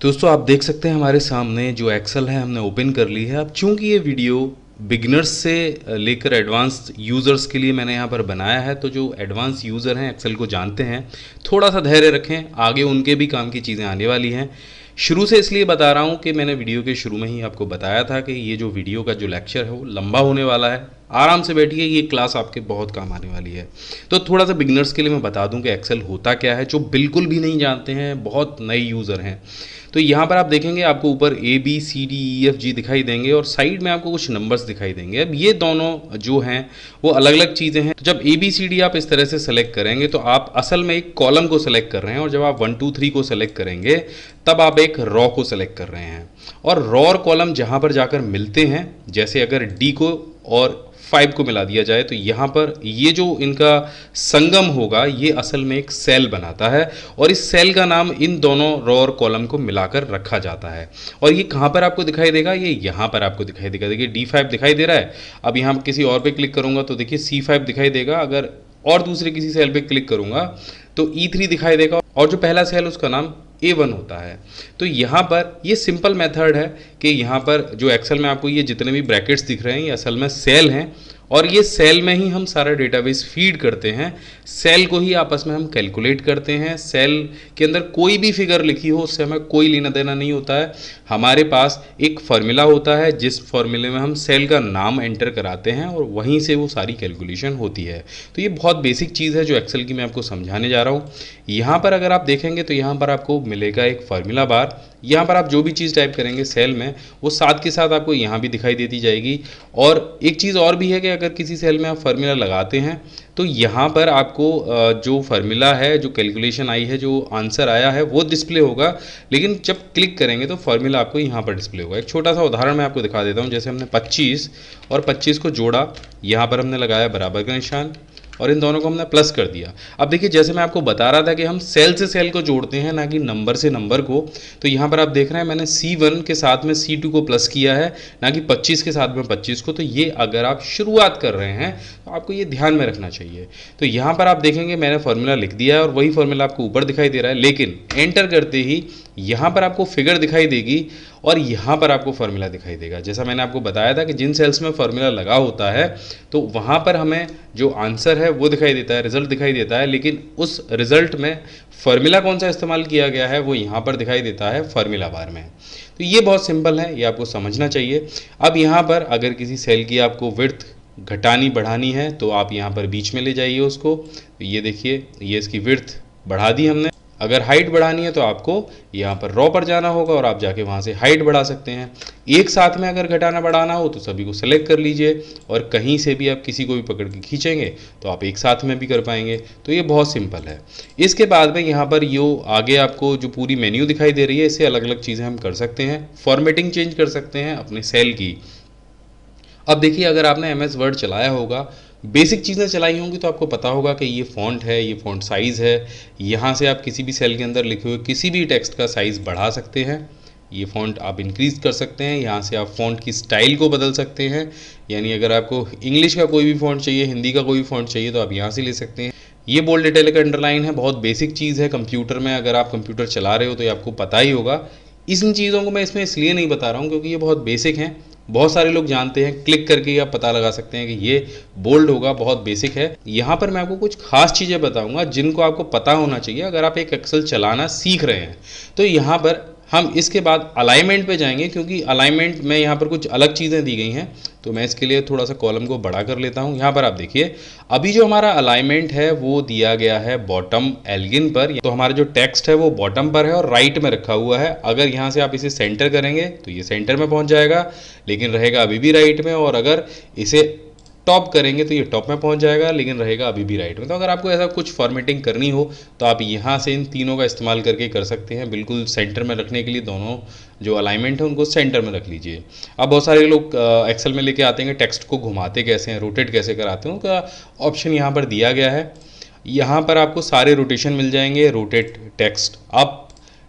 दोस्तों आप देख सकते हैं हमारे सामने जो एक्सेल है हमने ओपन कर ली है। अब चूंकि ये वीडियो बिगनर्स से लेकर एडवांस यूज़र्स के लिए मैंने यहाँ पर बनाया है, तो जो एडवांस यूज़र हैं एक्सेल को जानते हैं, थोड़ा सा धैर्य रखें, आगे उनके भी काम की चीज़ें आने वाली हैं। शुरू से इसलिए बता रहा हूँ कि मैंने वीडियो के शुरू में ही आपको बताया था कि ये जो वीडियो का जो लेक्चर है वो लंबा होने वाला है। आराम से बैठिए, ये क्लास आपके बहुत काम आने वाली है। तो थोड़ा सा बिगनर्स के लिए मैं बता दूं कि एक्सेल होता क्या है, जो बिल्कुल भी नहीं जानते हैं, बहुत नए यूज़र हैं। तो यहाँ पर आप देखेंगे आपको ऊपर ABCDEFG दिखाई देंगे और साइड में आपको कुछ नंबर्स दिखाई देंगे। अब ये दोनों जो हैं वो अलग अलग चीज़ें हैं। तो जब ABCD आप इस तरह से सेलेक्ट करेंगे तो आप असल में एक कॉलम को सेलेक्ट कर रहे हैं, और जब आप 1 2 3 को सेलेक्ट करेंगे तब आप एक रॉ को सेलेक्ट कर रहे हैं। और रॉ और कॉलम जहाँ पर जाकर मिलते हैं, जैसे अगर D को और 5 को मिला दिया जाए तो यहाँ पर ये जो इनका संगम होगा ये असल में एक सेल बनाता है, और इस सेल का नाम इन दोनों रो और कॉलम को मिलाकर रखा जाता है। और ये कहाँ पर आपको दिखाई देगा, ये यहाँ पर आपको दिखाई देगा। देखिए D5 दिखाई दे रहा है। अब यहाँ किसी और पे क्लिक करूँगा तो देखिए C5 दिखाई देगा। अगर और दूसरे किसी सेल पे क्लिक करूँगा तो E3 दिखाई देगा, और जो पहला सेल उसका नाम A1 होता है। तो यहाँ पर ये सिंपल मेथड है कि यहाँ पर जो एक्सेल में आपको ये जितने भी ब्रैकेट्स दिख रहे हैं ये असल में सेल हैं, और ये सेल में ही हम सारा डेटाबेस फीड करते हैं। सेल को ही आपस में हम कैलकुलेट करते हैं। सेल के अंदर कोई भी फिगर लिखी हो उससे हमें कोई लेना देना नहीं होता है। हमारे पास एक फार्मूला होता है जिस फार्मूले में हम सेल का नाम एंटर कराते हैं और वहीं से वो सारी कैलकुलेशन होती है। तो ये बहुत बेसिक चीज़ है जो एक्सेल की मैं आपको समझाने जा रहा हूँ। यहाँ पर अगर आप देखेंगे तो यहाँ पर आपको मिलेगा एक फार्मूला बार। यहाँ पर आप जो भी चीज़ टाइप करेंगे सेल में वो साथ के साथ आपको यहाँ भी दिखाई देती जाएगी। और एक चीज़ और भी है कि अगर किसी सेल में आप फार्मूला लगाते हैं तो यहाँ पर आपको जो फार्मूला है, जो कैलकुलेशन आई है, जो आंसर आया है वो डिस्प्ले होगा, लेकिन जब क्लिक करेंगे तो फार्मूला आपको यहाँ पर डिस्प्ले होगा। एक छोटा सा उदाहरण मैं आपको दिखा देता हूँ। जैसे हमने 25 और 25 को जोड़ा, यहाँ पर हमने लगाया बराबर का निशान और इन दोनों को हमने प्लस कर दिया। अब देखिए जैसे मैं आपको बता रहा था कि हम सेल से सेल को जोड़ते हैं ना कि नंबर से नंबर को, तो यहाँ पर आप देख रहे हैं मैंने C1 के साथ में C2 को प्लस किया है, ना कि 25 के साथ में 25 को। तो ये अगर आप शुरुआत कर रहे हैं तो आपको ये ध्यान में रखना चाहिए। तो यहाँ पर आप देखेंगे मैंने फार्मूला लिख दिया है और वही फार्मूला आपको ऊपर दिखाई दे रहा है, लेकिन एंटर करते ही यहाँ पर आपको फिगर दिखाई देगी और यहाँ पर आपको फार्मूला दिखाई देगा। जैसा मैंने आपको बताया था कि जिन सेल्स में फार्मूला लगा होता है तो वहाँ पर हमें जो आंसर है वो दिखाई देता है, रिजल्ट दिखाई देता है, लेकिन उस रिजल्ट में फार्मूला कौन सा इस्तेमाल किया गया है वो यहाँ पर दिखाई देता है फार्मूला बार में। तो ये बहुत सिंपल है, ये आपको समझना चाहिए। अब यहाँ पर अगर किसी सेल की आपको विड्थ घटानी बढ़ानी है तो आप यहाँ पर बीच में ले जाइए उसको। तो ये देखिए ये इसकी विड्थ बढ़ा दी हमने। अगर हाइट बढ़ानी है तो आपको यहाँ पर रॉ पर जाना होगा और आप जाके वहाँ से हाइट बढ़ा सकते हैं। एक साथ में अगर घटाना बढ़ाना हो तो सभी को सेलेक्ट कर लीजिए, और कहीं से भी आप किसी को भी पकड़ के खींचेंगे तो आप एक साथ में भी कर पाएंगे। तो ये बहुत सिंपल है। इसके बाद में यहाँ पर यो आगे आपको जो पूरी मेन्यू दिखाई दे रही है, इससे अलग अलग चीज़ें हम कर सकते हैं। फॉर्मेटिंग चेंज कर सकते हैं अपने सेल की। अब देखिए अगर आपने MS वर्ड चलाया होगा, बेसिक चीज़ें चलाई होंगी, तो आपको पता होगा कि ये फ़ॉन्ट है, ये फ़ॉन्ट साइज़ है। यहाँ से आप किसी भी सेल के अंदर लिखे हुए किसी भी टेक्स्ट का साइज़ बढ़ा सकते हैं। ये फ़ॉन्ट आप इंक्रीज़ कर सकते हैं। यहाँ से आप फ़ॉन्ट की स्टाइल को बदल सकते हैं, यानी अगर आपको इंग्लिश का कोई भी फ़ॉन्ट चाहिए, हिंदी का कोई भी फ़ॉन्ट चाहिए तो आप यहाँ से ले सकते हैं। ये बोल्ड इटैलिक अंडरलाइन है, बहुत बेसिक चीज़ है कंप्यूटर में। अगर आप कंप्यूटर चला रहे हो तो ये आपको पता ही होगा। इन चीज़ों को मैं इसमें इसलिए नहीं बता रहा हूँ क्योंकि ये बहुत बेसिक हैं, बहुत सारे लोग जानते हैं। क्लिक करके आप पता लगा सकते हैं कि ये बोल्ड होगा, बहुत बेसिक है। यहाँ पर मैं आपको कुछ खास चीज़ें बताऊंगा जिनको आपको पता होना चाहिए अगर आप एक एक्सेल चलाना सीख रहे हैं। तो यहाँ पर हम इसके बाद अलाइनमेंट पे जाएंगे, क्योंकि अलाइनमेंट में यहाँ पर कुछ अलग चीज़ें दी गई हैं। तो मैं इसके लिए थोड़ा सा कॉलम को बड़ा कर लेता हूँ। यहाँ पर आप देखिए अभी जो हमारा अलाइनमेंट है वो दिया गया है बॉटम एल्गिन पर। तो हमारा जो टेक्स्ट है वो बॉटम पर है और राइट में रखा हुआ है। अगर यहाँ से आप इसे सेंटर करेंगे तो ये सेंटर में पहुँच जाएगा, लेकिन रहेगा अभी भी राइट में। और अगर इसे टॉप करेंगे तो ये टॉप में पहुंच जाएगा, लेकिन रहेगा अभी भी राइट में। तो अगर आपको ऐसा कुछ फॉर्मेटिंग करनी हो तो आप यहाँ से इन तीनों का इस्तेमाल करके कर सकते हैं। बिल्कुल सेंटर में रखने के लिए दोनों जो अलाइनमेंट है उनको सेंटर में रख लीजिए। अब बहुत सारे लोग एक्सेल में लेके आते हैं टेक्स्ट को घुमाते कैसे हैं, रोटेट कैसे कराते हैं, उनका ऑप्शन यहाँ पर दिया गया है। यहाँ पर आपको सारे रोटेशन मिल जाएंगे, rotate text up,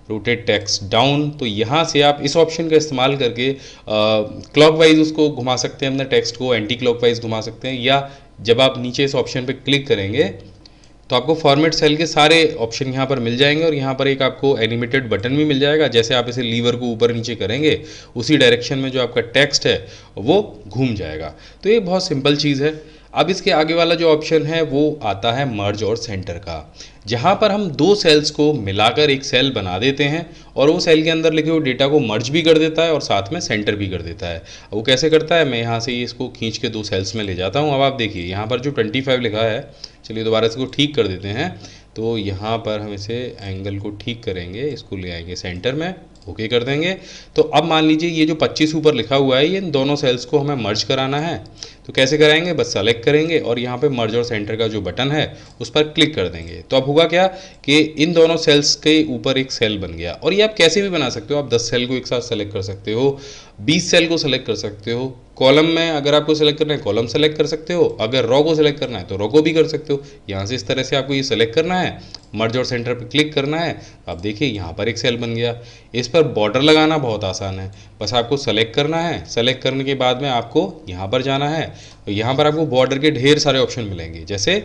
rotate text down. तो यहाँ से आप इस ऑप्शन का इस्तेमाल करके क्लॉकवाइज उसको घुमा सकते हैं अपने टेक्स्ट को, एंटी क्लॉकवाइज घुमा सकते हैं। या जब आप नीचे इस ऑप्शन पे क्लिक करेंगे तो आपको फॉर्मेट सेल के सारे ऑप्शन यहाँ पर मिल जाएंगे और यहाँ पर एक आपको एनिमेटेड बटन भी मिल जाएगा। जैसे आप इसे लीवर को ऊपर नीचे करेंगे उसी डायरेक्शन में जो आपका टेक्स्ट है वो घूम जाएगा। तो ये बहुत सिंपल चीज़ है। अब इसके आगे वाला जो ऑप्शन है वो आता है मर्ज और सेंटर का, जहाँ पर हम दो सेल्स को मिलाकर एक सेल बना देते हैं और वो सेल के अंदर लिखे हुए डेटा को मर्ज भी कर देता है और साथ में सेंटर भी कर देता है। वो कैसे करता है, मैं यहाँ से इसको खींच के दो सेल्स में ले जाता हूँ। अब आप देखिए यहाँ पर जो 25 लिखा है, चलिए दोबारा इसको ठीक कर देते हैं। तो यहाँ पर हम इसे एंगल को ठीक करेंगे, इसको ले आएंगे सेंटर में, ओके कर देंगे। तो अब मान लीजिए ये जो 25 ऊपर लिखा हुआ है, ये इन दोनों सेल्स को हमें मर्ज कराना है। तो कैसे कराएंगे, बस सेलेक्ट करेंगे और यहाँ पे मर्ज और सेंटर का जो बटन है उस पर क्लिक कर देंगे। तो अब होगा क्या कि इन दोनों सेल्स के ऊपर एक सेल बन गया। और ये आप कैसे भी बना सकते हो, आप 10 सेल को एक साथ सेलेक्ट कर सकते हो, 20 सेल को सेलेक्ट कर सकते हो। कॉलम में अगर आपको सेलेक्ट करना है कॉलम सेलेक्ट कर सकते हो, अगर रो को सेलेक्ट करना है तो रो को भी कर सकते हो। यहाँ से इस तरह से आपको ये सेलेक्ट करना है, मर्ज और सेंटर पर क्लिक करना है। आप देखिए यहाँ पर एक सेल बन गया। इस पर बॉर्डर लगाना बहुत आसान है, बस आपको सेलेक्ट करना है। सेलेक्ट करने के बाद में आपको यहाँ पर जाना है, तो यहाँ पर आपको बॉर्डर के ढेर सारे ऑप्शन मिलेंगे, जैसे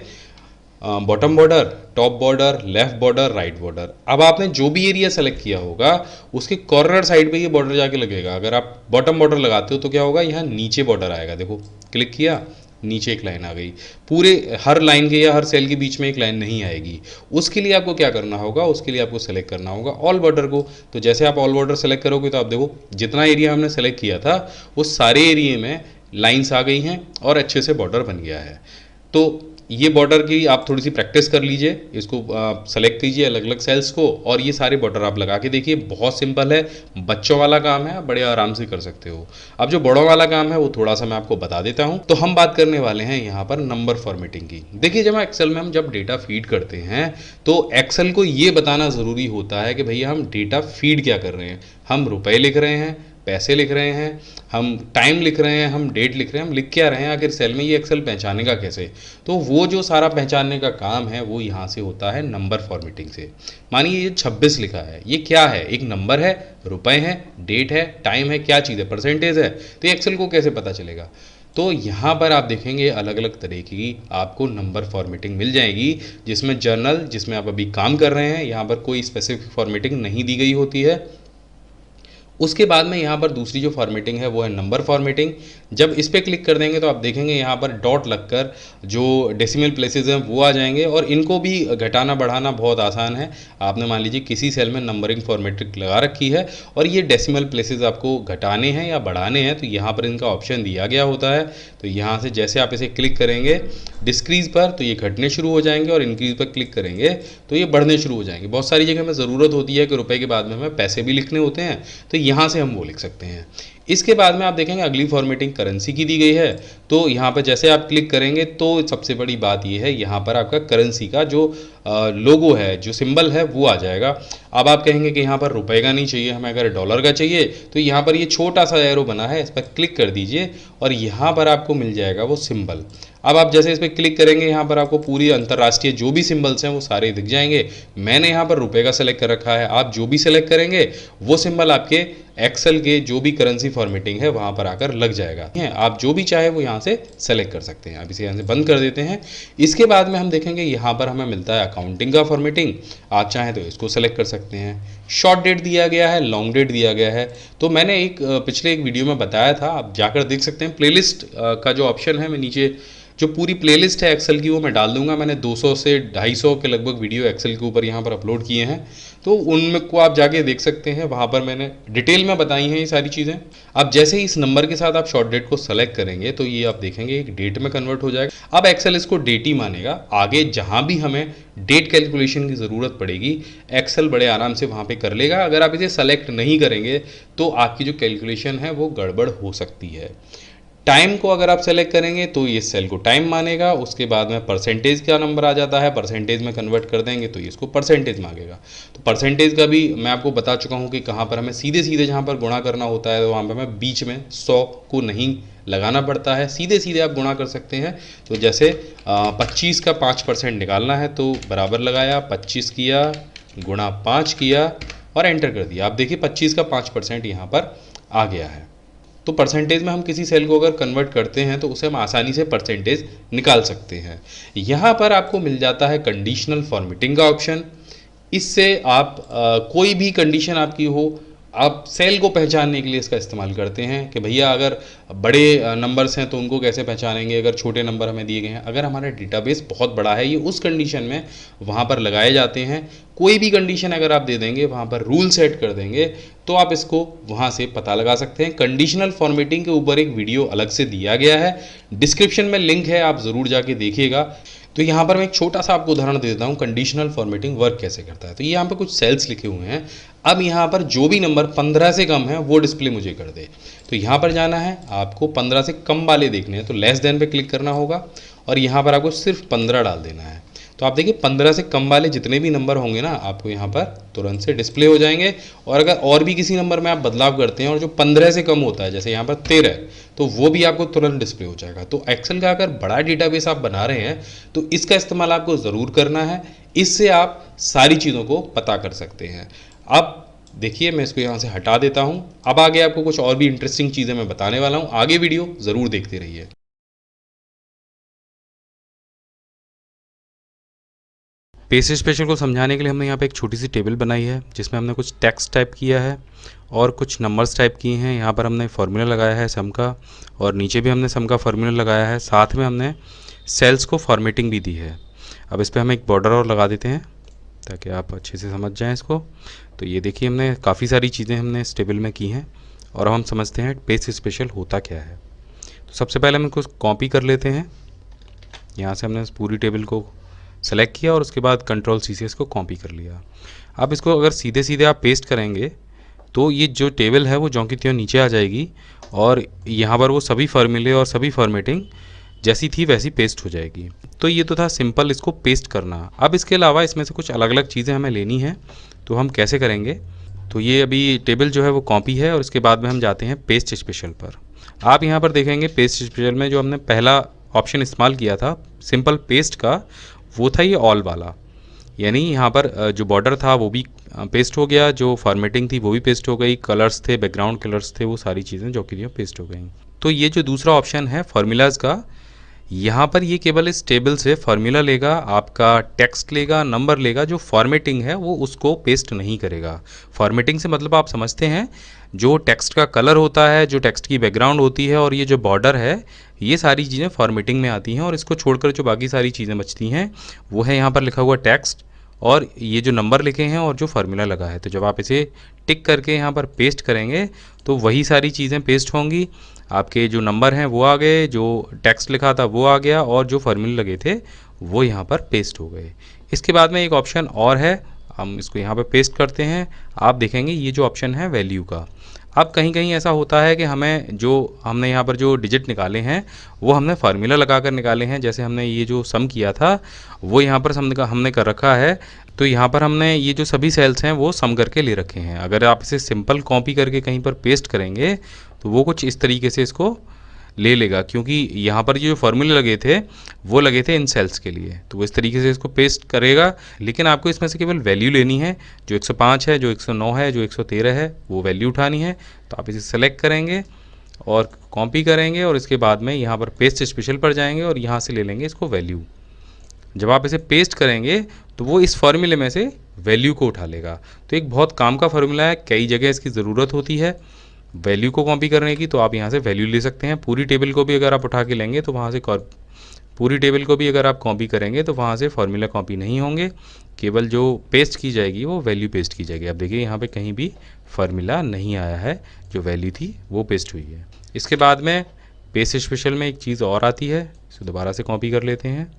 bottom border, top border, left border, right border. अब आपने जो भी एरिया सेलेक्ट किया होगा उसके कॉर्नर साइड पे ये बॉर्डर जाके लगेगा। अगर आप बॉटम बॉर्डर लगाते हो तो क्या होगा, यहाँ नीचे बॉर्डर आएगा। देखो क्लिक किया, नीचे एक लाइन आ गई। पूरे हर लाइन के या हर सेल के बीच में एक लाइन नहीं आएगी। उसके लिए आपको क्या करना होगा, उसके लिए आपको सेलेक्ट करना होगा ऑल बॉर्डर को। तो जैसे आप ऑल बॉर्डर सेलेक्ट करोगे तो आप देखो जितना एरिया हमने सेलेक्ट किया था उस सारे एरिया में लाइन्स आ गई हैं और अच्छे से बॉर्डर बन गया है। तो ये बॉर्डर की आप थोड़ी सी प्रैक्टिस कर लीजिए, इसको सेलेक्ट कीजिए अलग अलग सेल्स को और ये सारे बॉर्डर आप लगा के देखिए। बहुत सिंपल है, बच्चों वाला काम है, बड़े आराम से कर सकते हो। अब जो बड़ों वाला काम है वो थोड़ा सा मैं आपको बता देता हूँ। तो हम बात करने वाले हैं यहाँ पर नंबर फॉर्मेटिंग की। देखिए जब एक्सेल में हम जब डेटा फीड करते हैं तो एक्सेल को ये बताना ज़रूरी होता है कि भैया हम डेटा फीड क्या कर रहे हैं। हम रुपए लिख रहे हैं, पैसे लिख रहे हैं, हम टाइम लिख रहे हैं, हम डेट लिख रहे हैं, हम लिख क्या रहे हैं आखिर सेल में, ये एक्सेल पहचानेगा कैसे। तो वो जो सारा पहचानने का काम है वो यहाँ से होता है नंबर फॉर्मेटिंग से। मानिए ये 26 लिखा है, ये क्या है, एक नंबर है, रुपए हैं, डेट है, टाइम है, क्या चीज़ है, परसेंटेज है। तो ये एक्सेल को कैसे पता चलेगा। तो यहाँ पर आप देखेंगे अलग अलग तरह की आपको नंबर फॉर्मेटिंग मिल जाएगी, जिसमें जर्नल जिसमें आप अभी काम कर रहे हैं यहाँ पर कोई स्पेसिफिक फॉर्मेटिंग नहीं दी गई होती है। उसके बाद में यहाँ पर दूसरी जो फॉर्मेटिंग है वो है नंबर फॉर्मेटिंग। जब इस पर क्लिक कर देंगे तो आप देखेंगे यहाँ पर डॉट लगकर जो डेसिमल प्लेसेस हैं वो आ जाएंगे और इनको भी घटाना बढ़ाना बहुत आसान है। आपने मान लीजिए किसी सेल में नंबरिंग फॉर्मेटिंग लगा रखी है और ये डेसिमल प्लेसेस आपको घटाने हैं या बढ़ाने हैं तो यहाँ पर इनका ऑप्शन दिया गया होता है। तो यहाँ से जैसे आप इसे क्लिक करेंगे डिस्क्रीज पर तो ये घटने शुरू हो जाएंगे और इंक्रीज पर क्लिक करेंगे तो ये बढ़ने शुरू हो जाएंगे। बहुत सारी जगह में ज़रूरत होती है कि रुपए के बाद में हमें पैसे भी लिखने होते हैं, तो यहाँ से हम वो लिख सकते हैं। इसके बाद में आप देखेंगे अगली फॉर्मेटिंग करेंसी की दी गई है। तो यहाँ पर जैसे आप क्लिक करेंगे तो सबसे बड़ी बात ये है यहाँ पर आपका करेंसी का जो लोगो है, जो सिंबल है वो आ जाएगा। अब आप कहेंगे कि यहाँ पर रुपए का नहीं चाहिए, हमें अगर डॉलर का चाहिए तो यहाँ पर ये छोटा सा एरो बना है, इस पर क्लिक कर दीजिए और यहाँ पर आपको मिल जाएगा वो सिंबल। अब आप जैसे इस पर क्लिक करेंगे यहाँ पर आपको पूरी अंतर्राष्ट्रीय जो भी सिंबल्स हैं वो सारे दिख जाएंगे। मैंने यहाँ पर रुपए का सेलेक्ट कर रखा है, आप जो भी सेलेक्ट करेंगे वो सिंबल आपके एक्सेल के जो भी करेंसी फॉर्मेटिंग है वहाँ पर आकर लग जाएगा। आप जो भी चाहे वो यहाँ से सेलेक्ट कर सकते हैं। आप इसे यहाँ से बंद कर देते हैं। इसके बाद में हम देखेंगे यहाँ पर हमें मिलता है अकाउंटिंग का फॉर्मेटिंग। आप चाहें तो इसको सेलेक्ट कर सकते हैं। शॉर्ट डेट दिया गया है, लॉन्ग डेट दिया गया है। तो मैंने पिछले एक वीडियो में बताया था, आप जाकर देख सकते हैं। प्लेलिस्ट का जो ऑप्शन है, मैं नीचे जो पूरी प्लेलिस्ट है एक्सेल की वो मैं डाल दूंगा। मैंने 200 से 250 के लगभग वीडियो एक्सेल के ऊपर यहाँ पर अपलोड किए हैं, तो उनमें को आप जाके देख सकते हैं। वहाँ पर मैंने डिटेल में बताई हैं ये सारी चीज़ें। अब जैसे ही इस नंबर के साथ आप शॉर्ट डेट को सेलेक्ट करेंगे तो ये आप देखेंगे एक डेट में कन्वर्ट हो जाएगा। अब एक्सेल इसको डेट ही मानेगा। आगे जहाँ भी हमें डेट कैलकुलेशन की ज़रूरत पड़ेगी एक्सेल बड़े आराम से वहाँ पे कर लेगा। अगर आप इसे सेलेक्ट नहीं करेंगे तो आपकी जो कैलकुलेशन है वो गड़बड़ हो सकती है। टाइम को अगर आप सेलेक्ट करेंगे तो ये सेल को टाइम मानेगा। उसके बाद में परसेंटेज का नंबर आ जाता है, परसेंटेज में कन्वर्ट कर देंगे तो ये इसको परसेंटेज मांगेगा। तो परसेंटेज का भी मैं आपको बता चुका हूँ कि कहाँ पर हमें सीधे सीधे जहाँ पर गुणा करना होता है तो वहाँ पर हमें बीच में 100 को नहीं लगाना पड़ता है, सीधे सीधे आप गुणा कर सकते हैं। तो जैसे 25 का 5% निकालना है तो बराबर लगाया, 25 किया गुणा 5 किया और एंटर कर दिया। आप देखिए 25 का 5% यहाँ पर आ गया है। तो परसेंटेज में हम किसी सेल को अगर कन्वर्ट करते हैं तो उसे हम आसानी से परसेंटेज निकाल सकते हैं। यहाँ पर आपको मिल जाता है कंडीशनल फॉर्मेटिंग का ऑप्शन। इससे आप कोई भी कंडीशन आपकी हो, आप सेल को पहचानने के लिए इसका इस्तेमाल करते हैं कि भैया अगर बड़े नंबर्स हैं तो उनको कैसे पहचानेंगे, अगर छोटे नंबर हमें दिए गए हैं, अगर हमारा डेटाबेस बहुत बड़ा है, ये उस कंडीशन में वहाँ पर लगाए जाते हैं। कोई भी कंडीशन अगर आप दे देंगे, वहाँ पर रूल सेट कर देंगे, तो आप इसको वहाँ से पता लगा सकते हैं। कंडीशनल फॉर्मेटिंग के ऊपर एक वीडियो अलग से दिया गया है, डिस्क्रिप्शन में लिंक है, आप ज़रूर जाके देखिएगा। तो यहाँ पर मैं एक छोटा सा आपको उदाहरण दे देता हूँ कंडीशनल फॉर्मेटिंग वर्क कैसे करता है। तो यहाँ पर कुछ सेल्स लिखे हुए हैं। अब यहाँ पर जो भी नंबर 15 से कम है वो डिस्प्ले मुझे कर दे। तो यहाँ पर जाना है, आपको 15 से कम वाले देखने हैं, तो लेस देन पे क्लिक करना होगा और यहाँ पर आपको सिर्फ 15 डाल देना है। तो आप देखिए 15 से कम वाले जितने भी नंबर होंगे ना, आपको यहाँ पर तुरंत से डिस्प्ले हो जाएंगे। और अगर और भी किसी नंबर में आप बदलाव करते हैं और जो 15 से कम होता है, जैसे यहाँ पर 13, तो वो भी आपको तुरंत डिस्प्ले हो जाएगा। तो एक्सेल का अगर बड़ा डेटाबेस आप बना रहे हैं तो इसका इस्तेमाल आपको ज़रूर करना है। इससे आप सारी चीज़ों को पता कर सकते हैं। अब देखिए मैं इसको यहाँ से हटा देता हूँ। अब आगे आपको कुछ और भी इंटरेस्टिंग चीज़ें मैं बताने वाला हूँ, आगे वीडियो ज़रूर देखते रहिए। पेज स्पेशल को समझाने के लिए हमने यहाँ पे एक छोटी सी टेबल बनाई है जिसमें हमने कुछ टेक्स्ट टाइप किया है और कुछ नंबर्स टाइप किए हैं। यहाँ पर हमने फार्मूला लगाया है सम का, और नीचे भी हमने सम का फार्मूला लगाया है। साथ में हमने सेल्स को फॉर्मेटिंग भी दी है। अब इस पर हम एक बॉर्डर और लगा देते हैं ताकि आप अच्छे से समझ जाएँ इसको। तो ये देखिए हमने काफ़ी सारी चीज़ें हमने इस टेबल में की हैं, और अब हम समझते हैं पेज स्पेशल होता क्या है। तो सबसे पहले हम इसको कॉपी कर लेते हैं। यहाँ से हमने इस पूरी टेबल को सेलेक्ट किया और उसके बाद कंट्रोल सी से इसको कॉपी कर लिया। अब इसको अगर सीधे सीधे आप पेस्ट करेंगे तो ये जो टेबल है वो ज्यों की त्यों नीचे आ जाएगी, और यहाँ पर वो सभी फार्मूले और सभी फॉर्मेटिंग जैसी थी वैसी पेस्ट हो जाएगी। तो ये तो था सिंपल इसको पेस्ट करना। अब इसके अलावा इसमें से कुछ अलग अलग चीज़ें हमें लेनी हैं, तो हम कैसे करेंगे। तो ये अभी टेबल जो है वो कॉपी है, और इसके बाद में हम जाते हैं पेस्ट स्पेशल पर। आप यहाँ पर देखेंगे पेस्ट स्पेशल में जो हमने पहला ऑप्शन इस्तेमाल किया था सिंपल पेस्ट का, वो था ये ऑल वाला। यानी यहाँ पर जो बॉर्डर था वो भी पेस्ट हो गया, जो फॉर्मेटिंग थी वो भी पेस्ट हो गई, कलर्स थे, बैकग्राउंड कलर्स थे, वो सारी चीज़ें जो कि पेस्ट हो गई। तो ये जो दूसरा ऑप्शन है फार्मूलाज का, यहाँ पर ये केवल इस टेबल से फार्मूला लेगा, आपका टेक्स्ट लेगा, नंबर लेगा, जो फॉर्मेटिंग है वो उसको पेस्ट नहीं करेगा। फॉर्मेटिंग से मतलब आप समझते हैं जो टेक्स्ट का कलर होता है, जो टेक्स्ट की बैकग्राउंड होती है, और ये जो बॉर्डर है, ये सारी चीज़ें फॉर्मेटिंग में आती हैं। और इसको छोड़कर जो बाकी सारी चीज़ें बचती हैं वो है यहाँ पर लिखा हुआ टेक्स्ट, और ये जो नंबर लिखे हैं और जो फार्मूला लगा है। तो जब आप इसे टिक करके यहाँ पर पेस्ट करेंगे तो वही सारी चीज़ें पेस्ट होंगी। आपके जो नंबर हैं वो आ गए, जो टेक्स्ट लिखा था वो आ गया, और जो फार्मूले लगे थे वो यहाँ पर पेस्ट हो गए। इसके बाद में एक ऑप्शन और है, हम इसको यहाँ पर पेस्ट करते हैं। आप देखेंगे ये जो ऑप्शन है वैल्यू का। अब कहीं कहीं ऐसा होता है कि हमने यहाँ पर जो डिजिट निकाले हैं वो हमने फार्मूला लगा कर निकाले हैं। जैसे हमने ये जो सम किया था वो यहाँ पर हमने कर रखा है। तो यहाँ पर हमने ये जो सभी सेल्स हैं वो सम करके ले रखे हैं। अगर आप इसे सिंपल कॉपी करके कहीं पर पेस्ट करेंगे तो वो कुछ इस तरीके से इसको ले लेगा, क्योंकि यहाँ पर जो फार्मूले लगे थे वो लगे थे इन सेल्स के लिए, तो वो इस तरीके से इसको पेस्ट करेगा। लेकिन आपको इसमें से केवल वैल्यू लेनी है, जो 105 है, जो 109 है, जो 113 है, वो वैल्यू उठानी है। तो आप इसे सेलेक्ट करेंगे और कॉपी करेंगे, और इसके बाद में यहाँ पर पेस्ट स्पेशल पर जाएंगे और यहाँ से ले लेंगे इसको वैल्यू। जब आप इसे पेस्ट करेंगे तो वो इस फार्मूले में से वैल्यू को उठा लेगा। तो एक बहुत काम का फार्मूला है, कई जगह इसकी ज़रूरत होती है वैल्यू को कॉपी करने की, तो आप यहाँ से वैल्यू ले सकते हैं। पूरी टेबल को भी अगर आप उठा के लेंगे तो वहाँ से पूरी टेबल को भी अगर आप कॉपी करेंगे तो वहाँ से फार्मूला कॉपी नहीं होंगे, केवल जो पेस्ट की जाएगी वो वैल्यू पेस्ट की जाएगी। अब देखिए यहाँ पे कहीं भी फार्मूला नहीं आया है, जो वैल्यू थी वो पेस्ट हुई है। इसके बाद में पेस्ट स्पेशल में एक चीज़ और आती है, इसे दोबारा से कॉपी कर लेते हैं।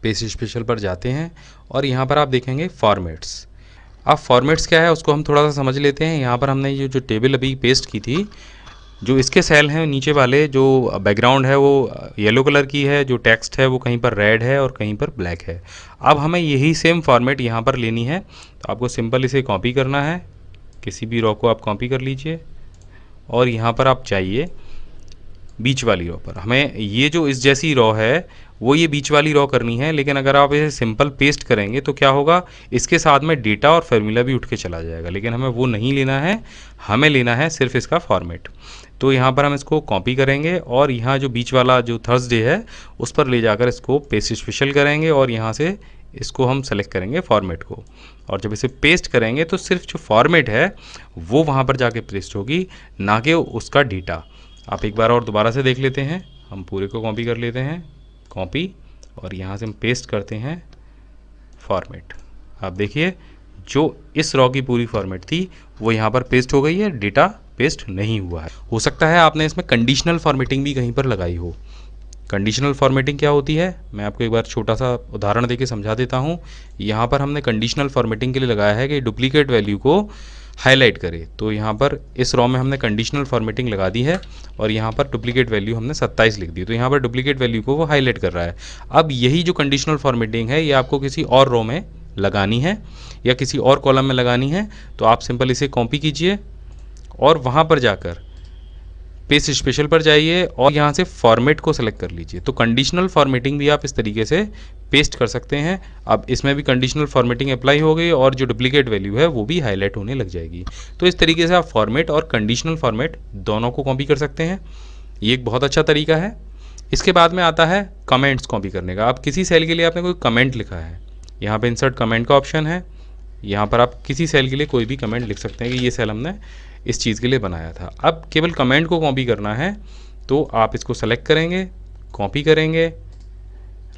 पेस्ट स्पेशल पर जाते हैं और यहाँ पर आप देखेंगे फॉर्मेट्स। अब फॉर्मेट्स क्या है उसको हम थोड़ा सा समझ लेते हैं। यहाँ पर हमने ये जो टेबल अभी पेस्ट की थी, जो इसके सेल हैं नीचे वाले, जो बैकग्राउंड है वो येलो कलर की है, जो टेक्स्ट है वो कहीं पर रेड है और कहीं पर ब्लैक है। अब हमें यही सेम फॉर्मेट यहाँ पर लेनी है, तो आपको सिंपल इसे कॉपी करना है। किसी भी रो को आप कॉपी कर लीजिए और यहाँ पर आप चाहिए बीच वाली रो पर हमें ये जो इस जैसी रो है वो ये बीच वाली रॉ करनी है, लेकिन अगर आप इसे सिंपल पेस्ट करेंगे तो क्या होगा, इसके साथ में डेटा और फार्मूला भी उठ के चला जाएगा, लेकिन हमें वो नहीं लेना है, हमें लेना है सिर्फ इसका फॉर्मेट। तो यहाँ पर हम इसको कॉपी करेंगे और यहाँ जो बीच वाला जो थर्सडे है उस पर ले जाकर इसको पेस्ट स्पेशल करेंगे और यहाँ से इसको हम सेलेक्ट करेंगे फॉर्मेट को, और जब इसे पेस्ट करेंगे तो सिर्फ जो फॉर्मेट है वो वहाँ पर जाके पेस्ट होगी, ना कि उसका डेटा। आप एक बार और दोबारा से देख लेते हैं, हम पूरे को कॉपी कर लेते हैं, कॉपी, और यहाँ से हम पेस्ट करते हैं फॉर्मेट। आप देखिए जो इस रॉ की पूरी फॉर्मेट थी वो यहाँ पर पेस्ट हो गई है, डेटा पेस्ट नहीं हुआ है। हो सकता है आपने इसमें कंडीशनल फॉर्मेटिंग भी कहीं पर लगाई हो। कंडीशनल फॉर्मेटिंग क्या होती है, मैं आपको एक बार छोटा सा उदाहरण देके समझा देता हूँ। यहाँ पर हमने कंडीशनल फॉर्मेटिंग के लिए लगाया है कि डुप्लीकेट वैल्यू को हाईलाइट करे, तो यहाँ पर इस रॉ में हमने कंडीशनल फॉर्मेटिंग लगा दी है और यहाँ पर डुप्लीकेट वैल्यू हमने 27 लिख दी, तो यहाँ पर डुप्लीकेट वैल्यू को वो हाईलाइट कर रहा है। अब यही जो कंडीशनल फॉर्मेटिंग है ये आपको किसी और रॉ में लगानी है या किसी और कॉलम में लगानी है, तो आप सिंपल इसे कॉपी कीजिए और वहाँ पर जाकर पेस्ट स्पेशल पर जाइए और यहाँ से फॉर्मेट को सेलेक्ट कर लीजिए। तो कंडीशनल फॉर्मेटिंग भी आप इस तरीके से पेस्ट कर सकते हैं। अब इसमें भी कंडीशनल फॉर्मेटिंग अप्लाई हो गई और जो डुप्लीकेट वैल्यू है वो भी हाईलाइट होने लग जाएगी। तो इस तरीके से आप फॉर्मेट और कंडीशनल फॉर्मेट दोनों को कॉपी कर सकते हैं, ये एक बहुत अच्छा तरीका है। इसके बाद में आता है कमेंट्स कॉपी करने का। आप किसी सेल के लिए आपने कोई कमेंट लिखा है, यहाँ पर इंसर्ट कमेंट का ऑप्शन है, यहाँ पर आप किसी सेल के लिए कोई भी कमेंट लिख सकते हैं कि ये सेल हमने इस चीज़ के लिए बनाया था। अब केवल कमेंट को कॉपी करना है, तो आप इसको सेलेक्ट करेंगे, कॉपी करेंगे,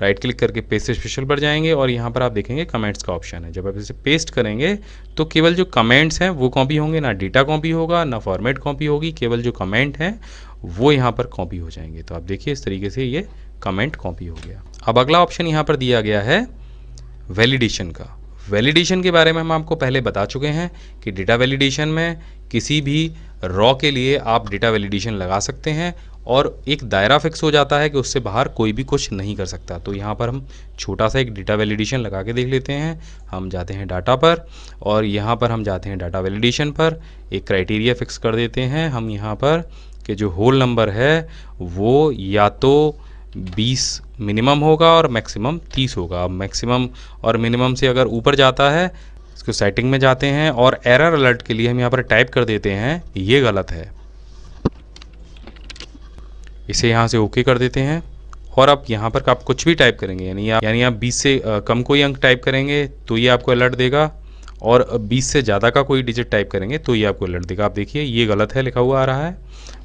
राइट क्लिक करके पेस्ट स्पेशल पर जाएंगे और यहाँ पर आप देखेंगे कमेंट्स का ऑप्शन है। जब आप इसे पेस्ट करेंगे तो केवल जो कमेंट्स हैं वो कॉपी होंगे, ना डेटा कॉपी होगा, ना फॉर्मेट कॉपी होगी, केवल जो कमेंट हैं वो यहाँ पर कॉपी हो जाएंगे। तो आप देखिए इस तरीके से ये कमेंट कॉपी हो गया। अब अगला ऑप्शन यहाँ पर दिया गया है वैलिडेशन का। वैलिडेशन के बारे में हम आपको पहले बता चुके हैं कि डेटा वैलिडेशन में किसी भी रॉ के लिए आप डेटा वैलिडेशन लगा सकते हैं और एक दायरा फिक्स हो जाता है कि उससे बाहर कोई भी कुछ नहीं कर सकता। तो यहाँ पर हम छोटा सा एक डेटा वैलिडेशन लगा के देख लेते हैं। हम जाते हैं डाटा पर और यहाँ पर हम जाते हैं डाटा वैलिडेशन पर, एक क्राइटेरिया फिक्स कर देते हैं हम यहाँ पर कि जो होल नंबर है वो या तो 20 मिनिमम होगा और मैक्सिमम 30 होगा। अब मैक्सिमम और मिनिमम से अगर ऊपर जाता है, इसको सेटिंग में जाते हैं और एरर अलर्ट के लिए हम यहाँ पर टाइप कर देते हैं ये गलत है, इसे यहाँ से ओके कर देते हैं। और अब यहाँ पर आप कुछ भी टाइप करेंगे, यानी आप 20 से कम कोई अंक टाइप करेंगे तो ये आपको अलर्ट देगा, और 20 से ज़्यादा का कोई डिजिट टाइप करेंगे तो ये आपको अलर्ट देगा। आप देखिए ये गलत है लिखा हुआ आ रहा है,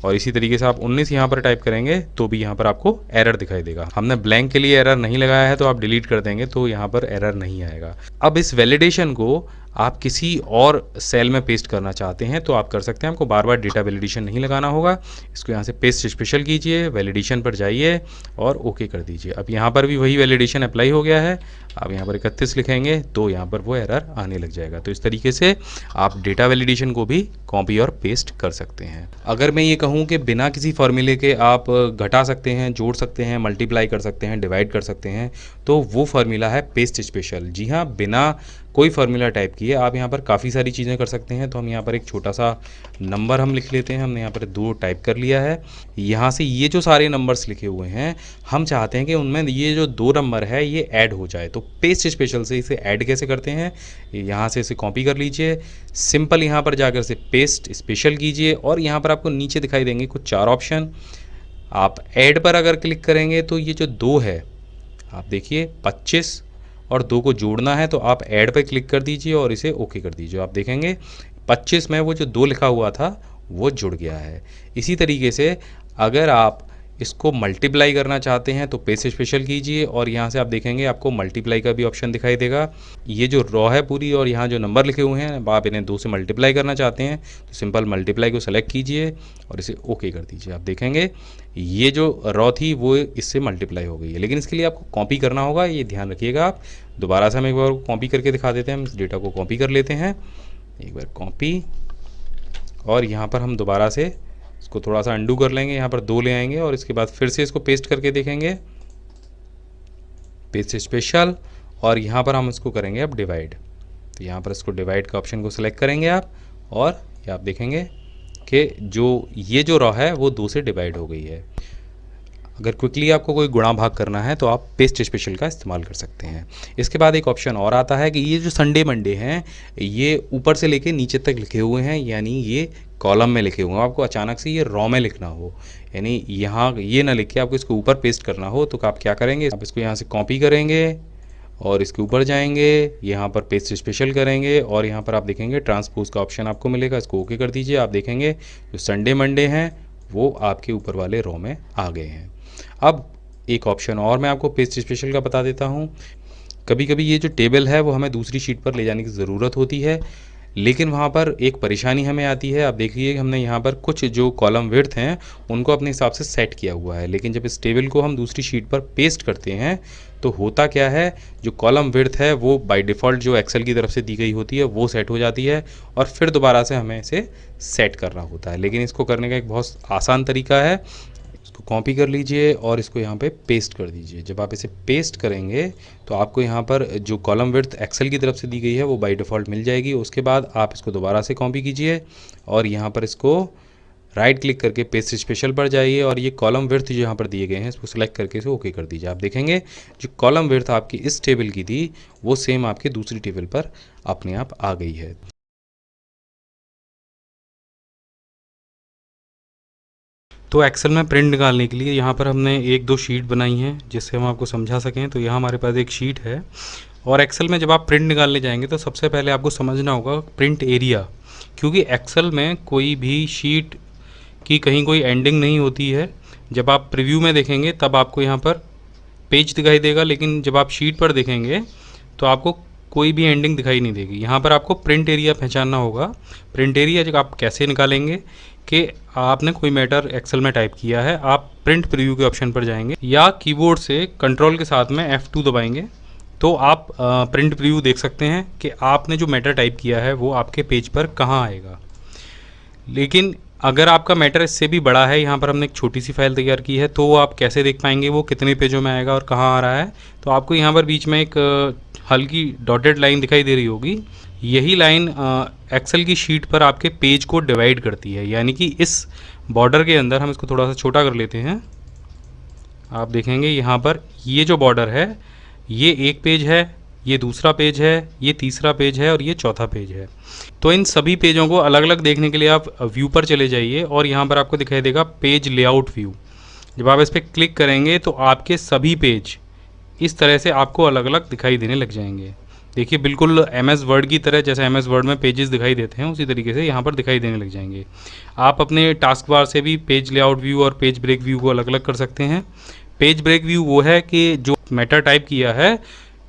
और इसी तरीके से आप 19 यहाँ पर टाइप करेंगे तो भी यहाँ पर आपको एरर दिखाई देगा। हमने ब्लैंक के लिए एरर नहीं लगाया है तो आप डिलीट कर देंगे तो यहाँ पर एरर नहीं आएगा। अब इस वैलिडेशन को आप किसी और सेल में पेस्ट करना चाहते हैं तो आप कर सकते हैं, आपको बार बार डेटा वैलिडेशन नहीं लगाना होगा। इसको यहाँ से पेस्ट स्पेशल कीजिए, वैलिडेशन पर जाइए और ओके कर दीजिए। अब यहाँ पर भी वही वैलिडेशन अप्लाई हो गया है। आप यहाँ पर 31 लिखेंगे तो यहाँ पर वो एरर आने लग जाएगा। तो इस तरीके से आप डेटा वैलिडेशन को भी कॉपी और पेस्ट कर सकते हैं। अगर मैं ये कहूँ कि बिना किसी फॉर्मूले के आप घटा सकते हैं, जोड़ सकते हैं, मल्टीप्लाई कर सकते हैं, डिवाइड कर सकते हैं, तो वो फार्मूला है पेस्ट स्पेशल। जी हाँ, बिना कोई फार्मूला टाइप किए आप यहाँ पर काफ़ी सारी चीज़ें कर सकते हैं। तो हम यहाँ पर एक छोटा सा नंबर हम लिख लेते हैं, हमने यहाँ पर 2 टाइप कर लिया है। यहाँ से ये जो सारे नंबर्स लिखे हुए हैं हम चाहते हैं कि उनमें ये जो 2 नंबर है ये ऐड हो जाए। तो पेस्ट स्पेशल से इसे ऐड कैसे करते हैं, यहाँ से इसे कॉपी कर लीजिए, सिंपल यहाँ पर जाकर से पेस्ट स्पेशल कीजिए और यहाँ पर आपको नीचे दिखाई देंगे कुछ 4 ऑप्शन। आप ऐड पर अगर क्लिक करेंगे तो ये जो 2 है, आप देखिए 25 और 2 को जोड़ना है तो आप ऐड पर क्लिक कर दीजिए और इसे ओके कर दीजिए। आप देखेंगे 25 में वो जो 2 लिखा हुआ था वो जुड़ गया है। इसी तरीके से अगर आप इसको मल्टीप्लाई करना चाहते हैं तो पेस्ट स्पेशल कीजिए और यहाँ से आप देखेंगे आपको मल्टीप्लाई का भी ऑप्शन दिखाई देगा। ये जो रॉ है पूरी और यहाँ जो नंबर लिखे हुए हैं आप इन्हें 2 से मल्टीप्लाई करना चाहते हैं तो सिंपल मल्टीप्लाई को सेलेक्ट कीजिए और इसे ओके कर दीजिए। आप देखेंगे ये जो रॉ थी वो इससे मल्टीप्लाई हो गई है, लेकिन इसके लिए आपको कॉपी करना होगा, ये ध्यान रखिएगा आप। दोबारा से हम एक बार कॉपी करके दिखा देते हैं। हम इस डेटा को कॉपी कर लेते हैं, एक बार कॉपी, और यहाँ पर हम दोबारा से इसको थोड़ा सा अंडू कर लेंगे, यहाँ पर 2 ले आएंगे और इसके बाद फिर से इसको पेस्ट करके देखेंगे, पेस्ट स्पेशल, और यहाँ पर हम इसको करेंगे अब डिवाइड। तो यहाँ पर इसको डिवाइड का ऑप्शन को सिलेक्ट करेंगे आप और ये आप देखेंगे कि जो ये जो रॉ है वो 2 से डिवाइड हो गई है। अगर क्विकली आपको कोई गुणा भाग करना है तो आप पेस्ट स्पेशल का इस्तेमाल कर सकते हैं। इसके बाद एक ऑप्शन और आता है कि ये जो संडे मंडे हैं ये ऊपर से लेके नीचे तक लिखे हुए हैं, यानी ये कॉलम में लिखे हुए हैं। आपको अचानक से ये रो में लिखना हो, यानी यहाँ ये ना लिख के आपको इसको ऊपर पेस्ट करना हो, तो आप क्या करेंगे, आप इसको यहाँ से कॉपी करेंगे और इसके ऊपर जाएंगे, यहाँ पर पेस्ट स्पेशल करेंगे और यहाँ पर आप देखेंगे ट्रांसपोज का ऑप्शन आपको मिलेगा, इसको ओके कर दीजिए। आप देखेंगे जो संडे मंडे हैं वो आपके ऊपर वाले रो में आ गए हैं। अब एक ऑप्शन और मैं आपको पेस्ट स्पेशल का बता देता हूँ। कभी कभी ये जो टेबल है वो हमें दूसरी शीट पर ले जाने की ज़रूरत होती है, लेकिन वहाँ पर एक परेशानी हमें आती है। आप देखिए हमने यहाँ पर कुछ जो कॉलम विड्थ हैं उनको अपने हिसाब से सेट किया हुआ है, लेकिन जब इस टेबल को हम दूसरी शीट पर पेस्ट करते हैं तो होता क्या है, जो कॉलम विड्थ है वो बाय डिफ़ॉल्ट जो एक्सेल की तरफ से दी गई होती है वो सेट हो जाती है और फिर दोबारा से हमें इसे सेट करना होता है। लेकिन इसको करने का एक बहुत आसान तरीका है। इसको कॉपी कर लीजिए और इसको यहाँ पे पेस्ट कर दीजिए। जब आप इसे पेस्ट करेंगे तो आपको यहाँ पर जो कॉलम विड्थ एक्सेल की तरफ से दी गई है वो बाय डिफ़ॉल्ट मिल जाएगी। उसके बाद आप इसको दोबारा से कॉपी कीजिए और यहाँ पर इसको राइट क्लिक करके पेस्ट स्पेशल पर जाइए और ये कॉलम विड्थ जो यहाँ पर दिए गए हैं इसको सेलेक्ट करके इसे ओके कर दीजिए। आप देखेंगे जो कॉलम विड्थ आपकी इस टेबल की थी वो सेम आपकी दूसरी टेबल पर अपने आप आ गई है। तो एक्सेल में प्रिंट निकालने के लिए यहाँ पर हमने एक दो शीट बनाई हैं जिससे हम आपको समझा सकें। तो यहाँ हमारे पास एक शीट है और एक्सेल में जब आप प्रिंट निकालने जाएंगे तो सबसे पहले आपको समझना होगा प्रिंट एरिया, क्योंकि एक्सेल में कोई भी शीट की कहीं कोई एंडिंग नहीं होती है। जब आप प्रीव्यू में देखेंगे तब आपको यहाँ पर पेज दिखाई देगा, लेकिन जब आप शीट पर देखेंगे तो आपको कोई भी एंडिंग दिखाई नहीं देगी। यहाँ पर आपको प्रिंट एरिया पहचानना होगा। प्रिंट एरिया जब आप कैसे निकालेंगे कि आपने कोई मैटर एक्सेल में टाइप किया है, आप प्रिंट प्रीव्यू के ऑप्शन पर जाएंगे या कीबोर्ड से कंट्रोल के साथ में F2 दबाएंगे तो आप प्रिंट प्रीव्यू देख सकते हैं कि आपने जो मैटर टाइप किया है वो आपके पेज पर कहाँ आएगा। लेकिन अगर आपका मैटर इससे भी बड़ा है, यहाँ पर हमने एक छोटी सी फाइल तैयार की है, तो आप कैसे देख पाएंगे वो कितने पेजों में आएगा और कहाँ आ रहा है। तो आपको यहाँ पर बीच में एक हल्की डॉटेड लाइन दिखाई दे रही होगी। यही लाइन एक्सेल की शीट पर आपके पेज को डिवाइड करती है, यानी कि इस बॉर्डर के अंदर हम इसको थोड़ा सा छोटा कर लेते हैं। आप देखेंगे यहाँ पर ये जो बॉर्डर है ये एक पेज है, ये दूसरा पेज है, ये तीसरा पेज है और ये चौथा पेज है। तो इन सभी पेजों को अलग अलग देखने के लिए आप व्यू पर चले जाइए और यहाँ पर आपको दिखाई देगा पेज लेआउट व्यू। जब आप इस पर क्लिक करेंगे तो आपके सभी पेज इस तरह से आपको अलग अलग दिखाई देने लग जाएंगे। देखिए बिल्कुल MS वर्ड की तरह, जैसे MS वर्ड में पेजेस दिखाई देते हैं उसी तरीके से यहाँ पर दिखाई देने लग जाएंगे। आप अपने टास्क बार से भी पेज लेआउट व्यू और पेज ब्रेक व्यू को अलग अलग कर सकते हैं। पेज ब्रेक व्यू वो है कि जो मैटर टाइप किया है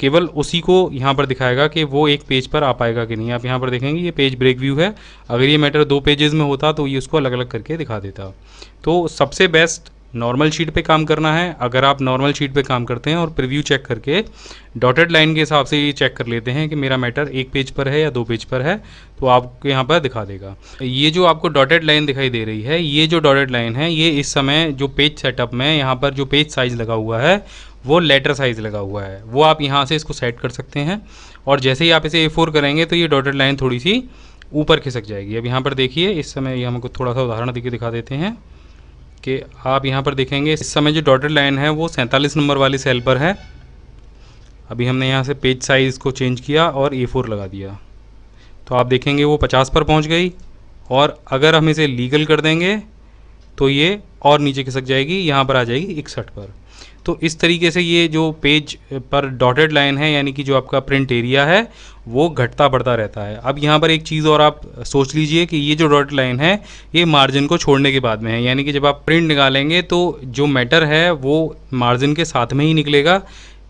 केवल उसी को यहाँ पर दिखाएगा कि वो एक पेज पर आ पाएगा कि नहीं। आप यहाँ पर देखेंगे ये पेज ब्रेक व्यू है। अगर ये मैटर 2 पेजेस में होता तो ये उसको अलग अलग करके दिखा देता। तो सबसे बेस्ट नॉर्मल शीट पे काम करना है। अगर आप नॉर्मल शीट पे काम करते हैं और प्रीव्यू चेक करके डॉटेड लाइन के हिसाब से ये चेक कर लेते हैं कि मेरा मैटर 1 पेज पर है या 2 पेज पर है, तो आपको यहाँ पर दिखा देगा। ये जो आपको डॉटेड लाइन दिखाई दे रही है, ये जो डॉटेड लाइन है ये इस समय जो पेज सेटअप में यहाँ पर जो पेज साइज़ लगा हुआ है वो लेटर साइज़ लगा हुआ है, वो आप यहाँ से इसको सेट कर सकते हैं। और जैसे ही आप इसे A4 करेंगे तो ये डॉटेड लाइन थोड़ी सी ऊपर खिसक जाएगी। अब यहाँ पर देखिए इस समय ये हमको थोड़ा सा उदाहरण देके दिखा देते हैं कि आप यहाँ पर देखेंगे इस समय जो डॉटेड लाइन है वो 47 नंबर वाली सेल पर है। अभी हमने यहाँ से पेज साइज़ को चेंज किया और A4 लगा दिया तो आप देखेंगे वो 50 पर पहुँच गई। और अगर हम इसे लीगल कर देंगे तो ये और नीचे खिसक जाएगी, यहाँ पर आ जाएगी 61 पर। तो इस तरीके से ये जो पेज पर डॉटेड लाइन है यानी कि जो आपका प्रिंट एरिया है वो घटता बढ़ता रहता है। अब यहाँ पर एक चीज़ और आप सोच लीजिए कि ये जो डॉटेड लाइन है ये मार्जिन को छोड़ने के बाद में है, यानी कि जब आप प्रिंट निकालेंगे तो जो मैटर है वो मार्जिन के साथ में ही निकलेगा।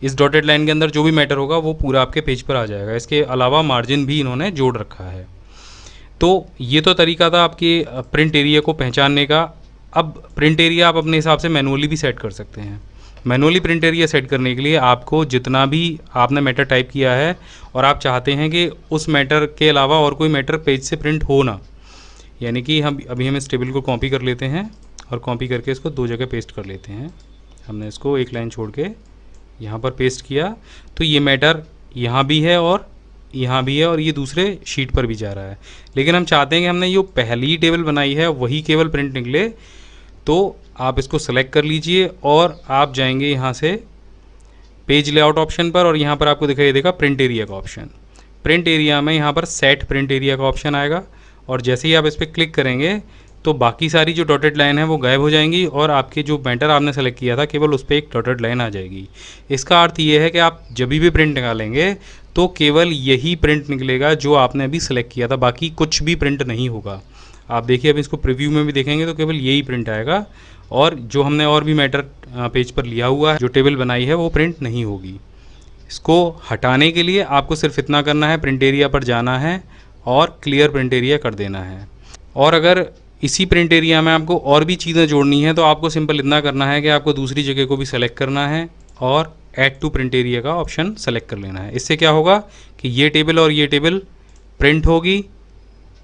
इस डॉटेड लाइन के अंदर जो भी मैटर होगा वो पूरा आपके पेज पर आ जाएगा। इसके अलावा मार्जिन भी इन्होंने जोड़ रखा है। तो ये तो तरीका था आपके प्रिंट एरिया को पहचानने का। अब प्रिंट एरिया आप अपने हिसाब से मैनुअली भी सेट कर सकते हैं। मैनुअली प्रिंट एरिया सेट करने के लिए आपको जितना भी आपने मैटर टाइप किया है और आप चाहते हैं कि उस मैटर के अलावा और कोई मैटर पेज से प्रिंट हो ना, यानी कि हम इस टेबल को कॉपी कर लेते हैं और कॉपी करके इसको 2 जगह पेस्ट कर लेते हैं। हमने इसको एक लाइन छोड़ के यहाँ पर पेस्ट किया तो ये मैटर यहाँ भी है और यहाँ भी है और ये दूसरे शीट पर भी जा रहा है। लेकिन हम चाहते हैं कि हमने जो पहली टेबल बनाई है वही केवल प्रिंट निकले, तो आप इसको सेलेक्ट कर लीजिए और आप जाएंगे यहाँ से पेज लेआउट ऑप्शन पर, और यहाँ पर आपको दिखाई देगा प्रिंट एरिया का ऑप्शन। प्रिंट एरिया में यहाँ पर सेट प्रिंट एरिया का ऑप्शन आएगा, और जैसे ही आप इस पर क्लिक करेंगे तो बाकी सारी जो डॉटेड लाइन है वो गायब हो जाएंगी, और आपके जो मैटर आपने सेलेक्ट किया था केवल उस पर एक डॉटेड लाइन आ जाएगी। इसका अर्थ ये है कि आप जब भी प्रिंट निकालेंगे तो केवल यही प्रिंट निकलेगा जो आपने अभी सेलेक्ट किया था, बाकी कुछ भी प्रिंट नहीं होगा। आप देखिए, अब इसको प्रीव्यू में भी देखेंगे तो केवल यही प्रिंट आएगा, और जो हमने और भी मैटर पेज पर लिया हुआ है, जो टेबल बनाई है, वो प्रिंट नहीं होगी। इसको हटाने के लिए आपको सिर्फ इतना करना है, प्रिंट एरिया पर जाना है और क्लियर प्रिंट एरिया कर देना है। और अगर इसी प्रिंट एरिया में आपको और भी चीज़ें जोड़नी है तो आपको सिंपल इतना करना है कि आपको दूसरी जगह को भी सेलेक्ट करना है और ऐड टू प्रिंट एरिया का ऑप्शन सेलेक्ट कर लेना है। इससे क्या होगा कि ये टेबल और ये टेबल प्रिंट होगी,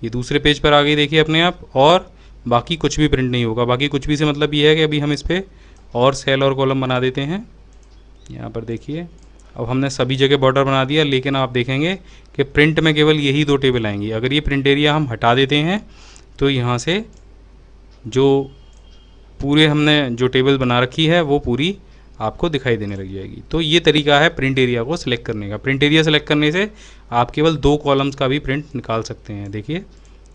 ये दूसरे पेज पर आ गई देखिए अपने आप, और बाकी कुछ भी प्रिंट नहीं होगा। बाकी कुछ भी से मतलब ये है कि अभी हम इस पर और सेल और कॉलम बना देते हैं। यहाँ पर देखिए, अब हमने सभी जगह बॉर्डर बना दिया, लेकिन आप देखेंगे कि प्रिंट में केवल यही 2 टेबल आएंगी। अगर ये प्रिंट एरिया हम हटा देते हैं तो यहाँ से जो पूरे हमने जो टेबल बना रखी है वो पूरी आपको दिखाई देने लग जाएगी। तो ये तरीका है प्रिंट एरिया को सिलेक्ट करने का। प्रिंट एरिया सेलेक्ट करने से आप केवल 2 कॉलम्स का भी प्रिंट निकाल सकते हैं। देखिए,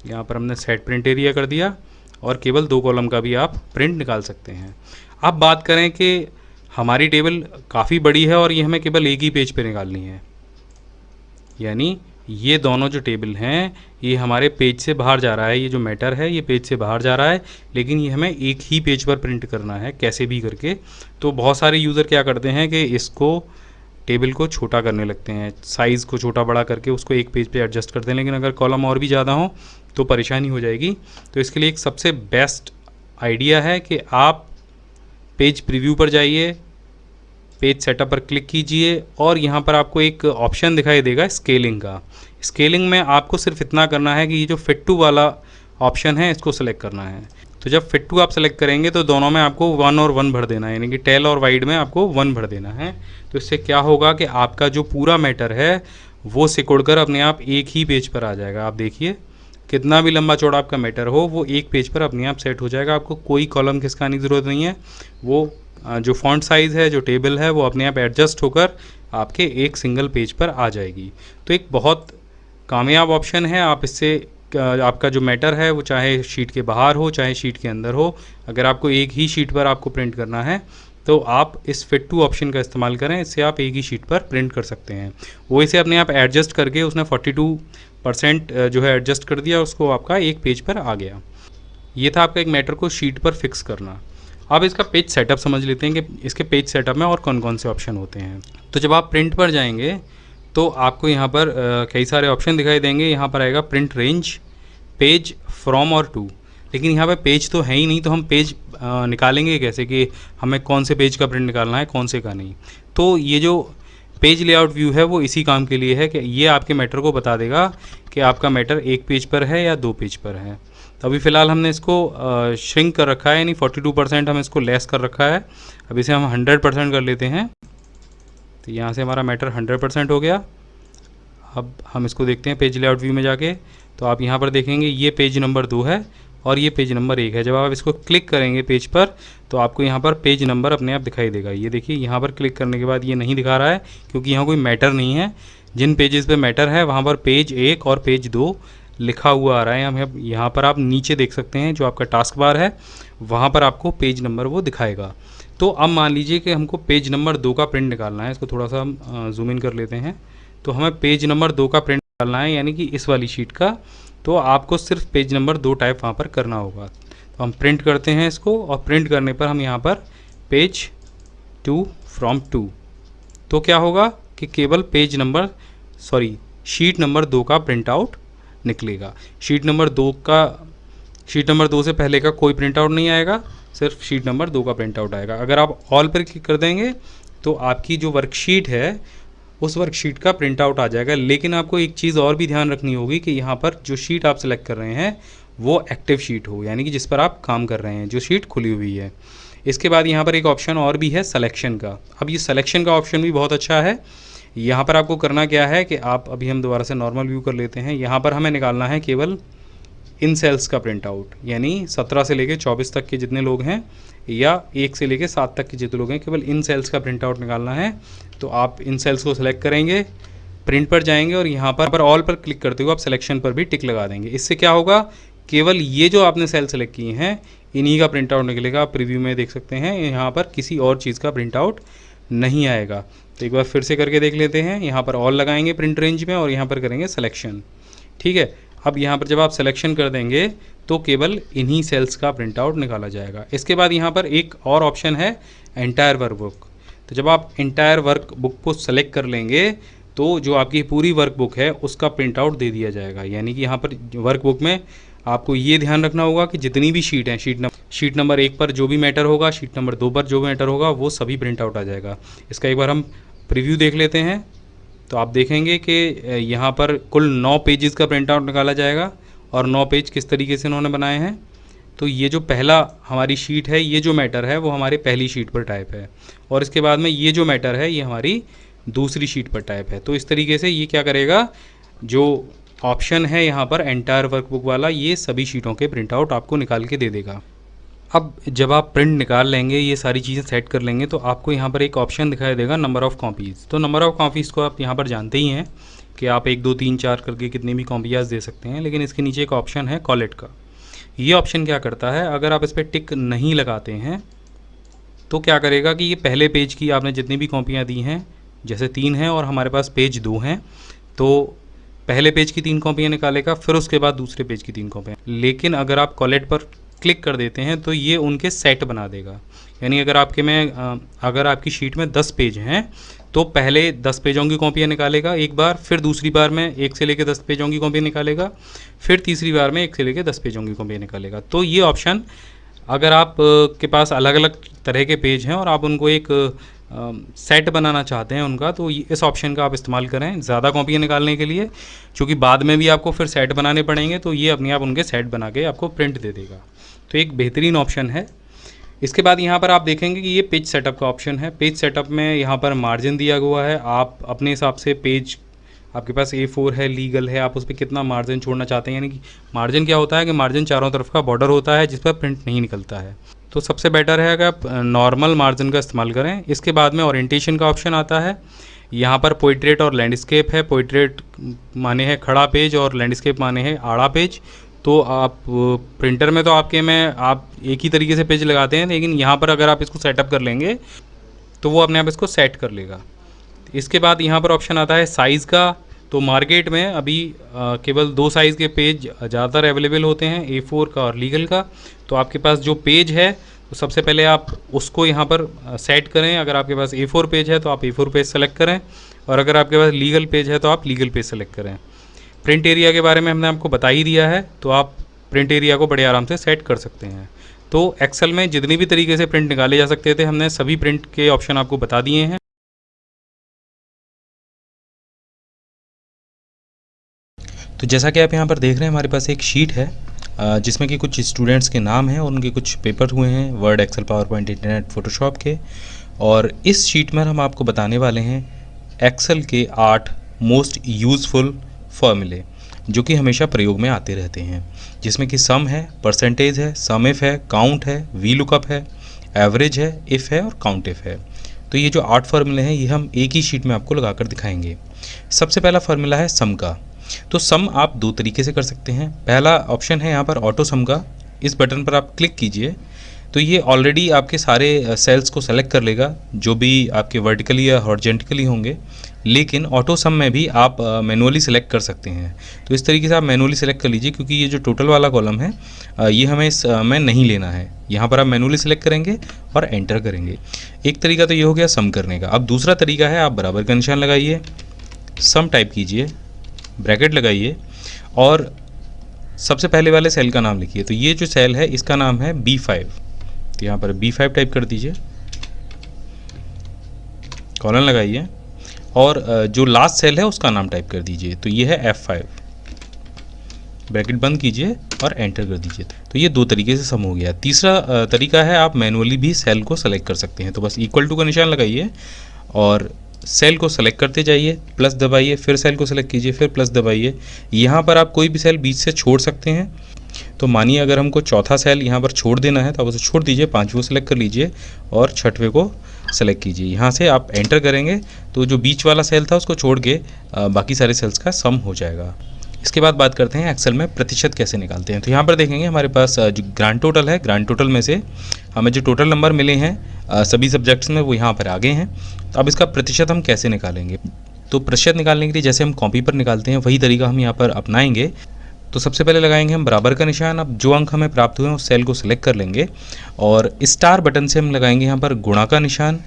यहाँ पर हमने सेट प्रिंट एरिया कर दिया और केवल 2 कॉलम का भी आप प्रिंट निकाल सकते हैं। अब बात करें कि हमारी टेबल काफ़ी बड़ी है और ये हमें केवल एक ही पेज पे निकालनी है, यानी ये दोनों जो टेबल हैं ये हमारे पेज से बाहर जा रहा है, ये जो मैटर है ये पेज से बाहर जा रहा है, लेकिन ये हमें एक ही पेज पर प्रिंट करना है कैसे भी करके। तो बहुत सारे यूज़र क्या करते हैं कि इसको टेबल को छोटा करने लगते हैं, साइज़ को छोटा बड़ा करके उसको एक पेज पे एडजस्ट करते हैं, लेकिन अगर कॉलम और भी ज़्यादा हो तो परेशानी हो जाएगी। तो इसके लिए एक सबसे बेस्ट आइडिया है कि आप पेज प्रीव्यू पर जाइए, पेज सेटअप पर क्लिक कीजिए और यहाँ पर आपको एक ऑप्शन दिखाई देगा स्केलिंग का। स्केलिंग में आपको सिर्फ इतना करना है कि ये जो फिट टू वाला ऑप्शन है इसको सेलेक्ट करना है। तो जब फिट टू आप सेलेक्ट करेंगे तो दोनों में आपको 1 और 1 भर देना है, यानी कि टेल और वाइड में आपको 1 भर देना है। तो इससे क्या होगा कि आपका जो पूरा मैटर है वो सिकुड़कर अपने आप एक ही पेज पर आ जाएगा। आप देखिए, कितना भी लंबा चौड़ा आपका मैटर हो वो एक पेज पर अपने आप सेट हो जाएगा। आपको कोई कॉलम खिसकाने की ज़रूरत नहीं है, वो जो फॉन्ट साइज़ है, जो टेबल है, वो अपने आप एडजस्ट होकर आपके एक सिंगल पेज पर आ जाएगी। तो एक बहुत कामयाब ऑप्शन है। आप इससे आपका जो मैटर है वो चाहे शीट के बाहर हो चाहे शीट के अंदर हो, अगर आपको एक ही शीट पर आपको प्रिंट करना है तो आप इस फिट टू ऑप्शन का इस्तेमाल करें। इससे आप एक ही शीट पर प्रिंट कर सकते हैं। वो इसे अपने आप एडजस्ट करके उसने 42% जो है एडजस्ट कर दिया, उसको आपका एक पेज पर आ गया। ये था आपका एक मैटर को शीट पर फिक्स करना। अब इसका पेज सेटअप समझ लेते हैं कि इसके पेज सेटअप में और कौन कौन से ऑप्शन होते हैं। तो जब आप प्रिंट पर जाएंगे तो आपको यहाँ पर कई सारे ऑप्शन दिखाई देंगे। यहाँ पर आएगा प्रिंट रेंज, पेज, फ्रॉम और टू। लेकिन यहाँ पे पेज तो है ही नहीं, तो हम पेज निकालेंगे कैसे कि हमें कौन से पेज का प्रिंट निकालना है, कौन से का नहीं। तो ये जो पेज लेआउट व्यू है वो इसी काम के लिए है कि ये आपके मैटर को बता देगा कि आपका मैटर एक पेज पर है या 2 पेज पर है। तो अभी फ़िलहाल हमने इसको श्रिंक कर रखा है, यानी 42% हम इसको लेस कर रखा है। अब इसे हम 100% कर लेते हैं। तो यहाँ से हमारा मैटर 100% हो गया। अब हम इसको देखते हैं पेज लेआउट व्यू में जाके। तो आप यहाँ पर देखेंगे ये पेज नंबर 2 है और ये पेज नंबर 1 है। जब आप इसको क्लिक करेंगे पेज पर तो आपको यहाँ पर पेज नंबर अपने आप दिखाई देगा। ये देखिए, यहाँ पर क्लिक करने के बाद ये नहीं दिखा रहा है क्योंकि यहाँ कोई मैटर नहीं है। जिन पेजेस पे मैटर है वहाँ पर पेज 1 और पेज 2 लिखा हुआ आ रहा है। हम यहाँ पर आप नीचे देख सकते हैं, जो आपका टास्क बार है वहाँ पर आपको पेज नंबर वो दिखाएगा। तो अब मान लीजिए कि हमको पेज नंबर 2 का प्रिंट निकालना है। इसको थोड़ा सा हम जूम इन कर लेते हैं। तो हमें पेज नंबर 2 का प्रिंट निकालना है, यानी कि इस वाली शीट का। तो आपको सिर्फ पेज नंबर 2 टाइप वहाँ पर करना होगा। तो हम प्रिंट करते हैं इसको, और प्रिंट करने पर हम यहाँ पर पेज 2 फ्रॉम 2। तो क्या होगा कि केवल शीट नंबर 2 का प्रिंट आउट निकलेगा। शीट नंबर 2 से पहले का कोई प्रिंट आउट नहीं आएगा, सिर्फ शीट नंबर 2 का प्रिंट आउट आएगा। अगर आप ऑल पर क्लिक कर देंगे तो आपकी जो वर्कशीट है उस वर्कशीट का प्रिंट आउट आ जाएगा। लेकिन आपको एक चीज़ और भी ध्यान रखनी होगी कि यहाँ पर जो शीट आप सेलेक्ट कर रहे हैं वो एक्टिव शीट हो, यानी कि जिस पर आप काम कर रहे हैं, जो शीट खुली हुई है। इसके बाद यहाँ पर एक ऑप्शन और भी है सिलेक्शन का। अब ये सिलेक्शन का ऑप्शन भी बहुत अच्छा है। यहाँ पर आपको करना क्या है कि आप अभी हम दोबारा से नॉर्मल व्यू कर लेते हैं। यहाँ पर हमें निकालना है केवल इन सेल्स का प्रिंट आउट, यानी 17 से लेके 24 तक के जितने लोग हैं या 1 से लेके 7 तक के जितने लोग हैं, केवल इन सेल्स का प्रिंट आउट निकालना है। तो आप इन सेल्स को सिलेक्ट करेंगे, प्रिंट पर जाएंगे और यहाँ पर ऑल पर क्लिक करते हुए आप सिलेक्शन पर भी टिक लगा देंगे। इससे क्या होगा, केवल ये जो आपने सेल सेलेक्ट किए हैं इन्हीं का प्रिंट आउट निकलेगा। आप प्रीव्यू में देख सकते हैं यहाँ पर किसी और चीज़ का प्रिंट आउट नहीं आएगा। तो एक बार फिर से करके देख लेते हैं। यहाँ पर ऑल लगाएंगे प्रिंट रेंज में और यहाँ पर करेंगे सिलेक्शन। ठीक है, अब यहाँ पर जब आप सिलेक्शन कर देंगे तो केवल इन्हीं सेल्स का प्रिंट आउट निकाला जाएगा। इसके बाद यहाँ पर एक और ऑप्शन है एंटायर वर्कबुक। तो जब आप एंटायर वर्कबुक को सेलेक्ट कर लेंगे तो जो आपकी पूरी वर्कबुक है उसका प्रिंट आउट दे दिया जाएगा। यानी कि यहाँ पर वर्कबुक में आपको ये ध्यान रखना होगा कि जितनी भी शीट हैं, शीट नंबर 1 पर जो भी मैटर होगा, शीट नंबर 2 पर जो भी मैटर होगा, वो सभी प्रिंट आउट आ जाएगा। इसका एक बार हम प्रीव्यू देख लेते हैं। तो आप देखेंगे कि यहाँ पर कुल 9 पेजेस का प्रिंट आउट निकाला जाएगा। और 9 पेज किस तरीके से उन्होंने बनाए हैं, तो ये जो पहला हमारी शीट है, ये जो मैटर है वो हमारे पहली शीट पर टाइप है, और इसके बाद में ये जो मैटर है ये हमारी दूसरी शीट पर टाइप है। तो इस तरीके से ये क्या करेगा, जो ऑप्शन है यहाँ पर एंटायर वर्कबुक वाला, ये सभी शीटों के प्रिंट आउट आपको निकाल के दे देगा। अब जब आप प्रिंट निकाल लेंगे, ये सारी चीज़ें सेट कर लेंगे, तो आपको यहाँ पर एक ऑप्शन दिखाई देगा नंबर ऑफ़ कॉपीज़। तो नंबर ऑफ़ कॉपीज़ को आप यहाँ पर जानते ही हैं कि आप 1 2 3 4 करके कितनी भी कॉपीज़ दे सकते हैं, लेकिन इसके नीचे एक ऑप्शन है कॉलेट का। ये ऑप्शन क्या करता है, अगर आप इस पर टिक नहीं लगाते हैं तो क्या करेगा कि ये पहले पेज की आपने जितनी भी कॉपियाँ दी हैं, जैसे 3 हैं और हमारे पास पेज 2 हैं, तो पहले पेज की 3 कॉपियाँ निकालेगा, फिर उसके बाद दूसरे पेज की 3 कॉपियाँ। लेकिन अगर आप कॉलेट पर क्लिक कर देते हैं तो ये उनके सेट बना देगा। यानी अगर अगर आपकी शीट में 10 पेज हैं तो पहले 10 पेजों की कॉपियाँ निकालेगा एक बार, फिर दूसरी बार में 1 से लेकर 10 पेजों की कॉपियाँ निकालेगा, फिर तीसरी बार में 1 से लेकर 10 पेजों की कॉपियाँ निकालेगा। तो ये ऑप्शन अगर आप के पास अलग अलग तरह के पेज हैं और आप उनको एक सेट बनाना चाहते हैं उनका, तो इस ऑप्शन का आप इस्तेमाल करें ज़्यादा कॉपियाँ निकालने के लिए, क्योंकि बाद में भी आपको फिर सेट बनाने पड़ेंगे, तो ये अपने आप उनके सेट बना के आपको प्रिंट दे देगा। तो एक बेहतरीन ऑप्शन है। इसके बाद यहाँ पर आप देखेंगे कि ये पेज सेटअप का ऑप्शन है। पेज सेटअप में यहाँ पर मार्जिन दिया हुआ है, आप अपने हिसाब से पेज, आपके पास A4 है, लीगल है, आप उस पर कितना मार्जिन छोड़ना चाहते हैं। यानी कि मार्जिन क्या होता है कि मार्जिन चारों तरफ का बॉर्डर होता है जिस पर प्रिंट नहीं निकलता है। तो सबसे बेटर है कि आप नॉर्मल मार्जिन का इस्तेमाल करें। इसके बाद में ओरिएंटेशन का ऑप्शन आता है। यहाँ पर पोर्ट्रेट और लैंडस्केप है। पोर्ट्रेट माने है खड़ा पेज और लैंडस्केप माने है आड़ा पेज। तो आप प्रिंटर में तो आप एक ही तरीके से पेज लगाते हैं, लेकिन यहाँ पर अगर आप इसको सेटअप कर लेंगे तो वो अपने आप इसको सेट कर लेगा। इसके बाद यहाँ पर ऑप्शन आता है साइज़ का। तो मार्केट में अभी केवल 2 साइज़ के पेज ज़्यादातर अवेलेबल होते हैं, A4 का और लीगल का। तो आपके पास जो पेज है तो सबसे पहले आप उसको यहाँ पर सेट करें। अगर आपके पास A4 पेज है तो आप A4 पेज सेलेक्ट करें, और अगर आपके पास लीगल पेज है तो आप लीगल पेज सेलेक्ट करें। प्रिंट एरिया के बारे में हमने आपको बता ही दिया है, तो आप प्रिंट एरिया को बड़े आराम से सेट कर सकते हैं। तो एक्सेल में जितनी भी तरीके से प्रिंट निकाले जा सकते थे, हमने सभी प्रिंट के ऑप्शन आपको बता दिए हैं। तो जैसा कि आप यहाँ पर देख रहे हैं, हमारे पास एक शीट है जिसमें कि कुछ स्टूडेंट्स के नाम हैं और उनके कुछ पेपर हुए हैं Word, Excel, PowerPoint, internet, Photoshop के। और इस शीट में हम आपको बताने वाले हैं एक्सेल के 8 मोस्ट यूज़फुल फॉर्मूले जो कि हमेशा प्रयोग में आते रहते हैं, जिसमें कि सम है, परसेंटेज है, सम इफ है, काउंट है, वी लुकअप है, एवरेज है, इफ़ है और काउंट इफ है। तो ये जो 8 फार्मूले हैं ये हम एक ही शीट में आपको लगाकर दिखाएंगे। सबसे पहला फार्मूला है सम का। तो सम आप 2 तरीके से कर सकते हैं। पहला ऑप्शन है यहाँ पर ऑटो सम का। इस बटन पर आप क्लिक कीजिए तो ये ऑलरेडी आपके सारे सेल्स को सेलेक्ट कर लेगा जो भी आपके वर्टिकली या हॉरिजॉन्टली होंगे, लेकिन ऑटो सम में भी आप मैनुअली सेलेक्ट कर सकते हैं। तो इस तरीके से आप मैनुअली सेलेक्ट कर लीजिए, क्योंकि ये जो टोटल वाला कॉलम है ये हमें इसमें नहीं लेना है। यहाँ पर आप मैनुअली सेलेक्ट करेंगे और एंटर करेंगे। एक तरीका तो ये हो गया सम करने का। अब दूसरा तरीका है, आप बराबर का निशान लगाइए, सम टाइप कीजिए, ब्रैकेट लगाइए और सबसे पहले वाले सेल का नाम लिखिए। तो ये जो सेल है इसका नाम है B5। तो यहाँ पर B5 टाइप कर दीजिए, कॉलन लगाइए और जो लास्ट सेल है उसका नाम टाइप कर दीजिए। तो ये है F5, ब्रैकेट बंद कीजिए और एंटर कर दीजिए। तो ये 2 तरीके से सम हो गया। तीसरा तरीका है, आप मैनुअली भी सेल को सेलेक्ट कर सकते हैं। तो बस इक्वल टू का निशान लगाइए और सेल को सेलेक्ट करते जाइए, प्लस दबाइए, फिर सेल को सेलेक्ट कीजिए, फिर प्लस दबाइए। यहाँ पर आप कोई भी सेल बीच से छोड़ सकते हैं तो मानिए अगर हमको चौथा सेल यहाँ पर छोड़ देना है तो आप उसे छोड़ दीजिए, 5वें को सेलेक्ट कर लीजिए और 6वें को सेलेक्ट कीजिए। यहाँ से आप एंटर करेंगे तो जो बीच वाला सेल था उसको छोड़ के बाकी सारे सेल्स का सम हो जाएगा। इसके बाद बात करते हैं एक्सेल में प्रतिशत कैसे निकालते हैं। तो यहाँ पर देखेंगे हमारे पास जो ग्रांड टोटल है, ग्रांड टोटल में से हमें जो टोटल नंबर मिले हैं सभी सब्जेक्ट्स में वो यहाँ पर आ गए हैं। तो अब इसका प्रतिशत हम कैसे निकालेंगे। तो प्रतिशत निकालने के लिए जैसे हम कॉपी पर निकालते हैं वही तरीका हम यहाँ पर अपनाएंगे। तो सबसे पहले लगाएंगे हम बराबर का निशान। अब जो अंक हमें प्राप्त हुए हैं उस सेल को सिलेक्ट कर लेंगे और स्टार बटन से हम लगाएंगे यहाँ पर गुणा का निशान।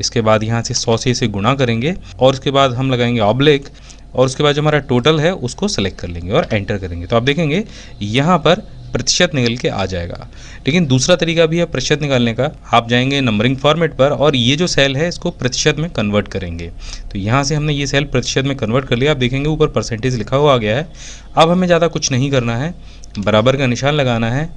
इसके बाद यहाँ से 100 से इसे गुणा करेंगे और उसके बाद हम लगाएंगे ऑब्लिक और उसके बाद जो हमारा टोटल है उसको सेलेक्ट कर लेंगे और एंटर करेंगे। तो आप देखेंगे यहाँ पर प्रतिशत निकल के आ जाएगा। लेकिन दूसरा तरीका भी है प्रतिशत निकालने का। आप जाएंगे नंबरिंग फॉर्मेट पर और ये जो सेल है इसको प्रतिशत में कन्वर्ट करेंगे। तो यहाँ से हमने ये सेल प्रतिशत में कन्वर्ट कर लिया। आप देखेंगे ऊपर परसेंटेज लिखा हुआ आ गया है। अब हमें ज़्यादा कुछ नहीं करना है, बराबर का निशान लगाना है,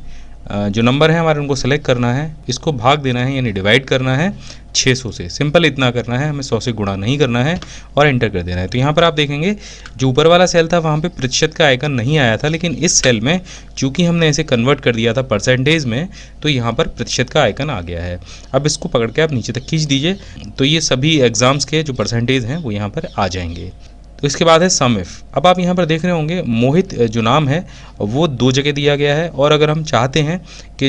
जो नंबर है हमारे उनको सेलेक्ट करना है, इसको भाग देना है यानी डिवाइड करना है 600 से। सिंपल इतना करना है, हमें 100 से गुणा नहीं करना है और एंटर कर देना है। तो यहाँ पर आप देखेंगे जो ऊपर वाला सेल था वहाँ पे प्रतिशत का आइकन नहीं आया था, लेकिन इस सेल में चूंकि हमने इसे कन्वर्ट कर दिया था परसेंटेज में तो यहाँ पर प्रतिशत का आइकन आ गया है। अब इसको पकड़ के आप नीचे तक खींच दीजिए तो ये सभी एग्जाम्स के जो परसेंटेज हैं वो यहाँ पर आ जाएंगे। तो इसके बाद है सम इफ। अब आप यहाँ पर देख रहे होंगे मोहित जो नाम है वो 2 जगह दिया गया है और अगर हम चाहते हैं कि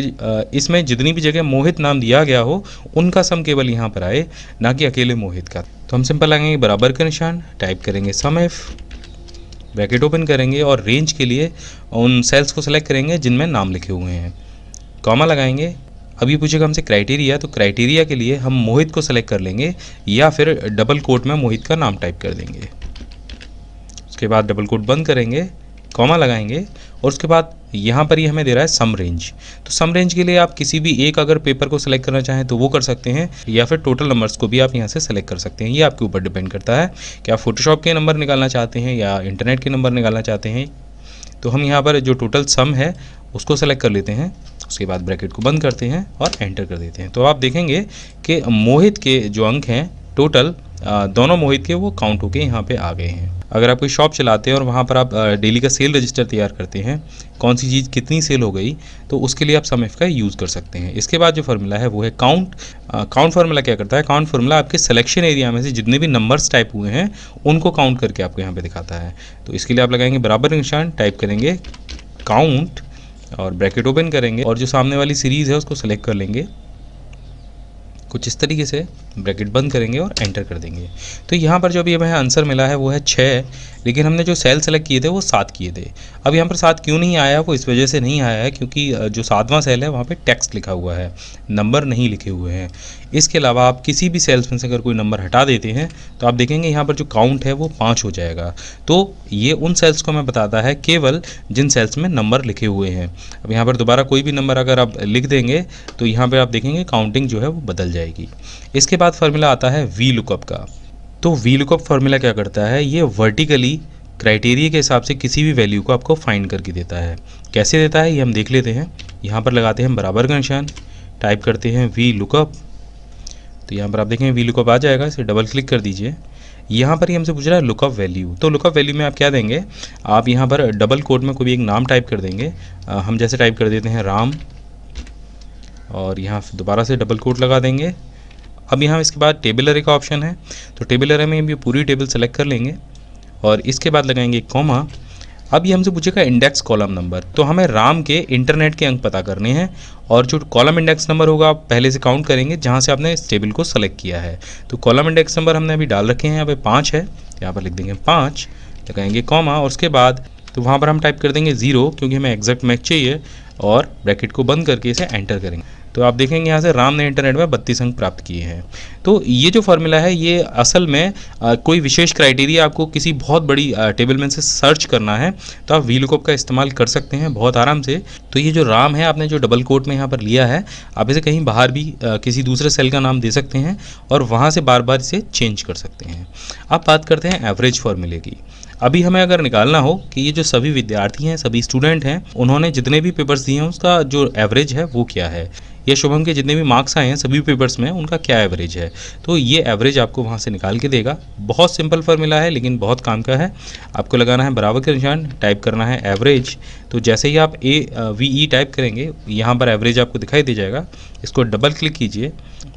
इसमें जितनी भी जगह मोहित नाम दिया गया हो उनका सम केवल यहाँ पर आए, ना कि अकेले मोहित का। तो हम सिंपल लगाएंगे बराबर का निशान, टाइप करेंगे सम इफ, ब्रैकेट ओपन करेंगे और रेंज के लिए उन सेल्स को सेलेक्ट करेंगे जिनमें नाम लिखे हुए हैं, कॉमा लगाएंगे। अब ये पूछेगा हमसे क्राइटेरिया, तो क्राइटेरिया के लिए हम मोहित को सेलेक्ट कर लेंगे या फिर डबल कोट में मोहित का नाम टाइप कर देंगे। उसके बाद डबल कोट बंद करेंगे, कॉमा लगाएंगे और उसके बाद यहाँ पर ये हमें दे रहा है सम रेंज। तो सम रेंज के लिए आप किसी भी एक अगर पेपर को सेलेक्ट करना चाहें तो वो कर सकते हैं या फिर टोटल नंबर्स को भी आप यहाँ से सेलेक्ट कर सकते हैं। ये आपके ऊपर डिपेंड करता है कि आप फोटोशॉप के नंबर निकालना चाहते हैं या इंटरनेट के नंबर निकालना चाहते हैं। तो हम यहाँ पर जो टोटल सम है उसको सेलेक्ट कर लेते हैं, उसके बाद ब्रैकेट को बंद करते हैं और एंटर कर देते हैं। तो आप देखेंगे कि मोहित के जो अंक हैं टोटल दोनों मोहित के वो काउंट होके यहाँ पे आ गए हैं। अगर आप कोई शॉप चलाते हैं और वहाँ पर आप डेली का सेल रजिस्टर तैयार करते हैं, कौन सी चीज़ कितनी सेल हो गई, तो उसके लिए आप सम इफ का यूज़ कर सकते हैं। इसके बाद जो फार्मूला है वो है काउंट। काउंट फार्मूला क्या करता है, काउंट फार्मूला आपके सिलेक्शन एरिया में से जितने भी नंबर्स टाइप हुए हैं उनको काउंट करके आपको यहाँ पे दिखाता है। तो इसके लिए आप लगाएंगे बराबर निशान, टाइप करेंगे काउंट और ब्रैकेट ओपन करेंगे और जो सामने वाली सीरीज़ है उसको सेलेक्ट कर लेंगे कुछ इस तरीके से, ब्रैकेट बंद करेंगे और एंटर कर देंगे। तो यहाँ पर जो अभी हमें आंसर मिला है वो है 6, लेकिन हमने जो सेल सेलेक्ट किए थे वो 7 किए थे। अब यहाँ पर 7 क्यों नहीं आया, वो इस वजह से नहीं आया है क्योंकि जो 7वां सेल है वहाँ पे टेक्स्ट लिखा हुआ है, नंबर नहीं लिखे हुए हैं। इसके अलावा आप किसी भी सेल्स में से अगर कोई नंबर हटा देते हैं तो आप देखेंगे यहाँ पर जो काउंट है वो 5 हो जाएगा। तो ये उन सेल्स को हमें बताता है केवल जिन सेल्स में नंबर लिखे हुए हैं। अब यहाँ पर दोबारा कोई भी नंबर अगर आप लिख देंगे तो यहाँ पर आप देखेंगे काउंटिंग जो है वो बदल जाएगी। इसके बाद फार्मूला आता है वी लुकअप का। तो वी लुकअप फार्मूला क्या करता है, ये वर्टिकली क्राइटेरिया के हिसाब से किसी भी वैल्यू को आपको फाइंड करके देता है। कैसे देता है ये हम देख लेते हैं। यहाँ पर लगाते हैं बराबर का निशान, टाइप करते हैं वी लुकअप। तो यहाँ पर आप देखें वी लुकअप आ जाएगा, इसे डबल क्लिक कर दीजिए। यहाँ पर ही हमसे पूछ रहा है लुकअप वैल्यू। तो लुकअप वैल्यू में आप क्या देंगे, आप यहाँ पर डबल कोट में कोई भी एक नाम टाइप कर देंगे। हम जैसे टाइप कर देते हैं राम और यहाँ दोबारा से डबल कोट लगा देंगे। अब यहाँ इसके बाद टेबल अरे का ऑप्शन है, तो टेबल अरे में भी पूरी टेबल सेलेक्ट कर लेंगे और इसके बाद लगाएंगे कॉमा। अब ये हमसे पूछेगा इंडेक्स कॉलम नंबर, तो हमें राम के इंटरनेट के अंक पता करने हैं और जो कॉलम इंडेक्स नंबर होगा आप पहले से काउंट करेंगे जहाँ से आपने इस टेबल को सेलेक्ट किया है। तो कॉलम इंडेक्स नंबर हमने अभी डाल रखे हैं, यहाँ पे 5 है, यहाँ पर लिख देंगे 5, लगाएंगे कॉमा और उसके बाद तो वहाँ पर हम टाइप कर देंगे 0 क्योंकि हमें एग्जैक्ट मैच चाहिए और ब्रैकेट को बंद करके इसे एंटर करेंगे। तो आप देखेंगे यहाँ से राम ने इंटरनेट में 32 अंक प्राप्त किए हैं। तो ये जो फार्मूला है ये असल में कोई विशेष क्राइटेरिया आपको किसी बहुत बड़ी टेबल में से सर्च करना है तो आप वी लुकअप का इस्तेमाल कर सकते हैं बहुत आराम से। तो ये जो राम है आपने जो डबल कोट में यहाँ पर लिया है, आप इसे कहीं बाहर भी किसी दूसरे सेल का नाम दे सकते हैं और वहाँ से बार बार इसे चेंज कर सकते हैं। अब बात करते हैं एवरेज फार्मूले की। अभी हमें अगर निकालना हो कि ये जो सभी विद्यार्थी हैं, सभी स्टूडेंट हैं, उन्होंने जितने भी पेपर्स दिए हैं उसका जो एवरेज है वो क्या है, या शुभम के जितने भी मार्क्स आए हैं सभी पेपर्स में उनका क्या एवरेज है, तो ये एवरेज आपको वहाँ से निकाल के देगा। बहुत सिंपल फार्मूला है लेकिन बहुत काम का है। आपको लगाना है बराबर का निशान, टाइप करना है एवरेज। तो जैसे ही आप AVE टाइप करेंगे यहाँ पर एवरेज आपको दिखाई दे जाएगा। इसको डबल क्लिक कीजिए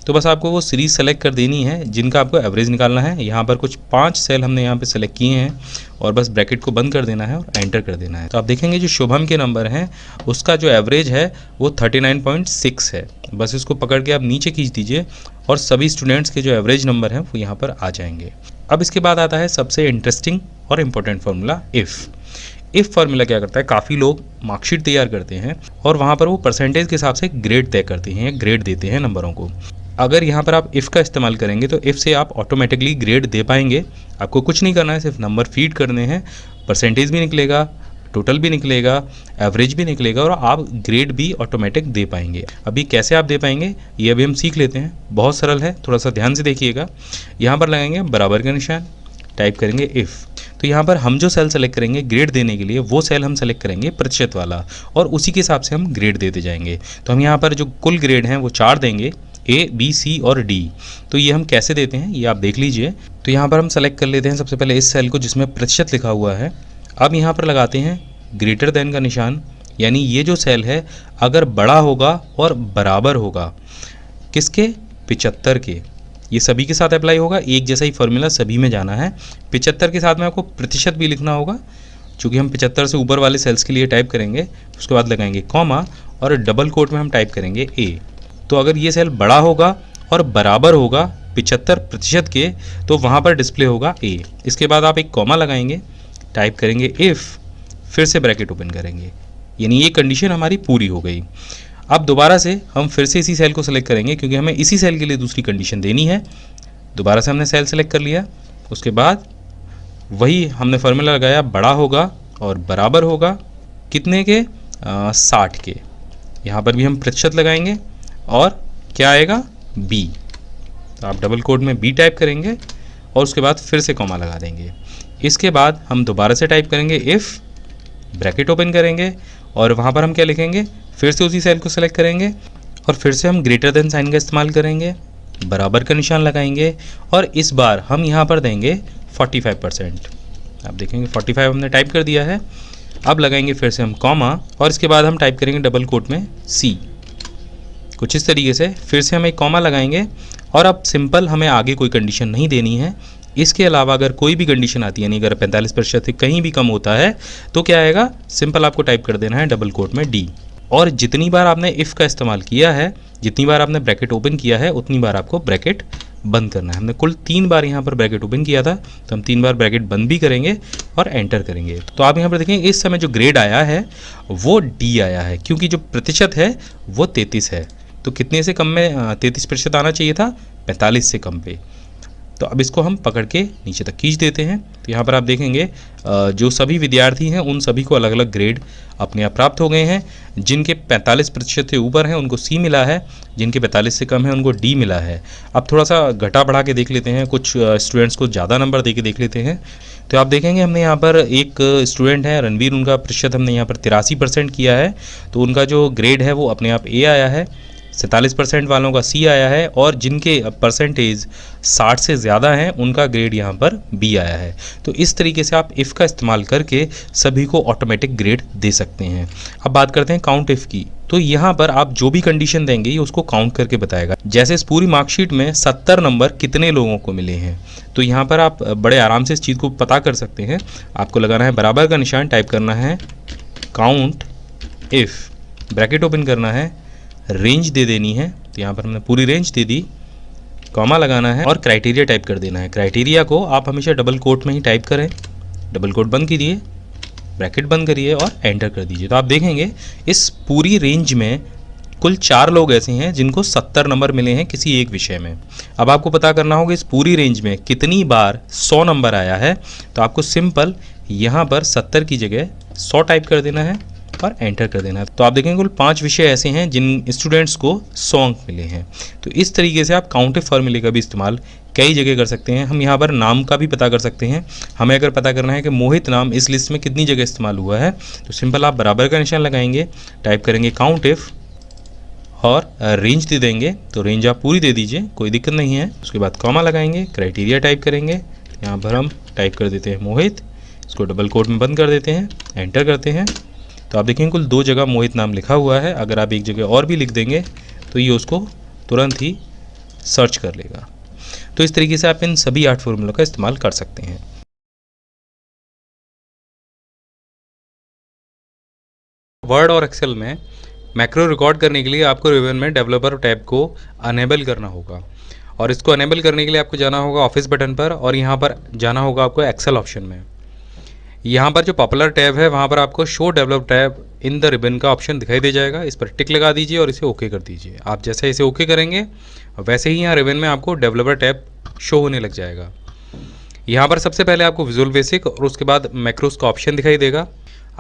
तो बस आपको वो सीरीज़ सेलेक्ट कर देनी है जिनका आपको एवरेज निकालना है। यहाँ पर कुछ 5 सेल हमने यहाँ पे सेलेक्ट किए हैं और बस ब्रैकेट को बंद कर देना है और एंटर कर देना है। तो आप देखेंगे जो शुभम के नंबर हैं उसका जो एवरेज है वो 39.6 है। बस इसको पकड़ के आप नीचे खींच दीजिए और सभी स्टूडेंट्स के जो एवरेज नंबर हैं वो यहाँ पर आ जाएंगे। अब इसके बाद आता है सबसे इंटरेस्टिंग और इम्पोर्टेंट फार्मूला इफ़ फार्मूला क्या करता है, काफ़ी लोग मार्कशीट तैयार करते हैं और वहाँ पर वो परसेंटेज के हिसाब से ग्रेड तय करते हैं या ग्रेड देते हैं नंबरों को। अगर यहाँ पर आप इफ़ का इस्तेमाल करेंगे तो इफ़ से आप ऑटोमेटिकली ग्रेड दे पाएंगे। आपको कुछ नहीं करना है, सिर्फ नंबर फीड करने हैं, परसेंटेज भी निकलेगा, टोटल भी निकलेगा, एवरेज भी निकलेगा और आप ग्रेड भी ऑटोमेटिक दे पाएंगे। अभी कैसे आप दे पाएंगे ये अभी हम सीख लेते हैं। बहुत सरल है, थोड़ा सा ध्यान से देखिएगा। यहाँ पर लगाएंगे बराबर का निशान, टाइप करेंगे इफ़। तो यहाँ पर हम जो सेल सेलेक्ट करेंगे ग्रेड देने के लिए वो सेल हम सेलेक्ट करेंगे प्रतिशत वाला और उसी के हिसाब से हम ग्रेड देते जाएंगे। तो हम यहाँ पर जो कुल ग्रेड हैं वो 4 देंगे, A, B, C और D। तो ये हम कैसे देते हैं ये आप देख लीजिए। तो यहाँ पर हम सेलेक्ट कर लेते हैं सबसे पहले इस सेल को जिसमें प्रतिशत लिखा हुआ है। अब यहाँ पर लगाते हैं ग्रेटर देन का निशान, यानी ये जो सेल है अगर बड़ा होगा और बराबर होगा किसके, 75 के। ये सभी के साथ अप्लाई होगा, एक जैसा ही फॉर्मूला सभी में जाना है। 75 के साथ में आपको प्रतिशत भी लिखना होगा, चूँकि हम 75 से ऊपर वाले सेल्स के लिए टाइप करेंगे। उसके बाद लगाएंगे कॉमा और डबल कोट में हम टाइप करेंगे A। तो अगर ये सेल बड़ा होगा और बराबर होगा 75% के तो वहाँ पर डिस्प्ले होगा A। इसके बाद आप एक कॉमा लगाएंगे, टाइप करेंगे इफ़, फिर से ब्रैकेट ओपन करेंगे, यानी ये कंडीशन हमारी पूरी हो गई। अब दोबारा से हम फिर से इसी सेल को सेलेक्ट करेंगे क्योंकि हमें इसी सेल के लिए दूसरी कंडीशन देनी है। दोबारा से हमने सेल सेलेक्ट कर लिया, उसके बाद वही हमने फार्मूला लगाया, बड़ा होगा और बराबर होगा कितने के, 60 के। यहाँ पर भी हम प्रतिशत लगाएंगे और क्या आएगा, B। तो आप डबल कोट में B टाइप करेंगे और उसके बाद फिर से कॉमा लगा देंगे। इसके बाद हम दोबारा से टाइप करेंगे इफ़, ब्रैकेट ओपन करेंगे और वहाँ पर हम क्या लिखेंगे, फिर से उसी सेल को सेलेक्ट करेंगे और फिर से हम ग्रेटर देन साइन का इस्तेमाल करेंगे, बराबर का निशान लगाएंगे और इस बार हम यहाँ पर देंगे 45%। आप देखेंगे 45 हमने टाइप कर दिया है। अब लगाएंगे फिर से हम कॉमा और इसके बाद हम टाइप करेंगे डबल कोट में C। कुछ इस तरीके से फिर से हम एक कॉमा लगाएंगे और अब सिंपल हमें आगे कोई कंडीशन नहीं देनी है। इसके अलावा अगर कोई भी कंडीशन आती है, यानी अगर 45% से कहीं भी कम होता है तो क्या आएगा, सिंपल आपको टाइप कर देना है डबल कोट में D। और जितनी बार आपने इफ़ का इस्तेमाल किया है, जितनी बार आपने ब्रैकेट ओपन किया है उतनी बार आपको ब्रैकेट बंद करना है। हमने कुल 3 बार यहाँ पर ब्रैकेट ओपन किया था तो हम 3 बार ब्रैकेट बंद भी करेंगे और एंटर करेंगे। तो आप यहाँ पर देखेंगे इस समय जो ग्रेड आया है वो D आया है क्योंकि जो प्रतिशत है वो 33 है। तो कितने से कम में 33% आना चाहिए था, 45 से कम पे। तो अब इसको हम पकड़ के नीचे तक खींच देते हैं। तो यहाँ पर आप देखेंगे जो सभी विद्यार्थी हैं उन सभी को अलग अलग ग्रेड अपने आप प्राप्त हो गए हैं। जिनके 45% से ऊपर हैं उनको C मिला है, जिनके 45 से कम है उनको D मिला है। अब थोड़ा सा घटा बढ़ा के देख लेते हैं, कुछ स्टूडेंट्स को ज़्यादा नंबर दे के देख लेते हैं। तो आप देखेंगे हमने यहाँ पर एक स्टूडेंट है रणवीर, उनका प्रतिशत हमने यहाँ पर 83% किया है तो उनका जो ग्रेड है वो अपने आप A आया है। 47% वालों का C आया है और जिनके परसेंटेज 60 से ज़्यादा हैं उनका ग्रेड यहाँ पर B आया है। तो इस तरीके से आप इफ़ का इस्तेमाल करके सभी को ऑटोमेटिक ग्रेड दे सकते हैं। अब बात करते हैं काउंट इफ़ की। तो यहाँ पर आप जो भी कंडीशन देंगे ये उसको काउंट करके बताएगा। जैसे इस पूरी मार्कशीट में 70 नंबर कितने लोगों को मिले हैं, तो यहाँ पर आप बड़े आराम से इस चीज़ को पता कर सकते हैं। आपको लगाना है बराबर का निशान, टाइप करना है काउंट इफ़, ब्रैकेट ओपन करना है, रेंज दे देनी है। तो यहाँ पर हमने पूरी रेंज दे दी, कॉमा लगाना है और क्राइटेरिया टाइप कर देना है। क्राइटेरिया को आप हमेशा डबल कोट में ही टाइप करें, डबल कोट बंद कीजिए, ब्रैकेट बंद करिए और एंटर कर दीजिए। तो आप देखेंगे इस पूरी रेंज में कुल 4 लोग ऐसे हैं जिनको 70 नंबर मिले हैं किसी एक विषय में। अब आपको पता करना होगा इस पूरी रेंज में कितनी बार 100 नंबर आया है। तो आपको सिंपल यहाँ पर 70 की जगह 100 टाइप कर देना है और एंटर कर देना है। तो आप देखेंगे कुल 5 विषय ऐसे हैं जिन स्टूडेंट्स को 100 अंक मिले हैं। तो इस तरीके से आप काउंट इफ फार्मूले का भी इस्तेमाल कई जगह कर सकते हैं। हम यहाँ पर नाम का भी पता कर सकते हैं। हमें अगर पता करना है कि मोहित नाम इस लिस्ट में कितनी जगह इस्तेमाल हुआ है तो सिंपल आप बराबर का निशान लगाएंगे, टाइप करेंगे काउंट इफ और रेंज दे देंगे। तो रेंज आप पूरी दे दीजिए, कोई दिक्कत नहीं है। उसके बाद कॉमा लगाएंगे, क्राइटेरिया टाइप करेंगे, यहाँ पर हम टाइप कर देते हैं मोहित, इसको डबल कोट में बंद कर देते हैं, एंटर करते हैं तो आप देखेंगे कुल 2 जगह मोहित नाम लिखा हुआ है। अगर आप एक जगह और भी लिख देंगे तो ये उसको तुरंत ही सर्च कर लेगा। तो इस तरीके से आप इन सभी 8 फॉर्मूलों का इस्तेमाल कर सकते हैं। वर्ड और एक्सेल में मैक्रो रिकॉर्ड करने के लिए आपको रिबन में डेवलपर टैब को अनेबल करना होगा, और इसको अनेबल करने के लिए आपको जाना होगा ऑफिस बटन पर, और यहाँ पर जाना होगा आपको एक्सेल ऑप्शन में। यहाँ पर जो पॉपुलर टैब है वहाँ पर आपको show develop tab in the ribbon का ऑप्शन दिखाई दे जाएगा। इस पर टिक लगा दीजिए और इसे ओके कर दीजिए। आप जैसे इसे ओके करेंगे वैसे ही यहाँ रिबन में आपको डेवलपर टैब शो होने लग जाएगा। यहाँ पर सबसे पहले आपको विजुअल बेसिक और उसके बाद मैक्रोस का ऑप्शन दिखाई देगा।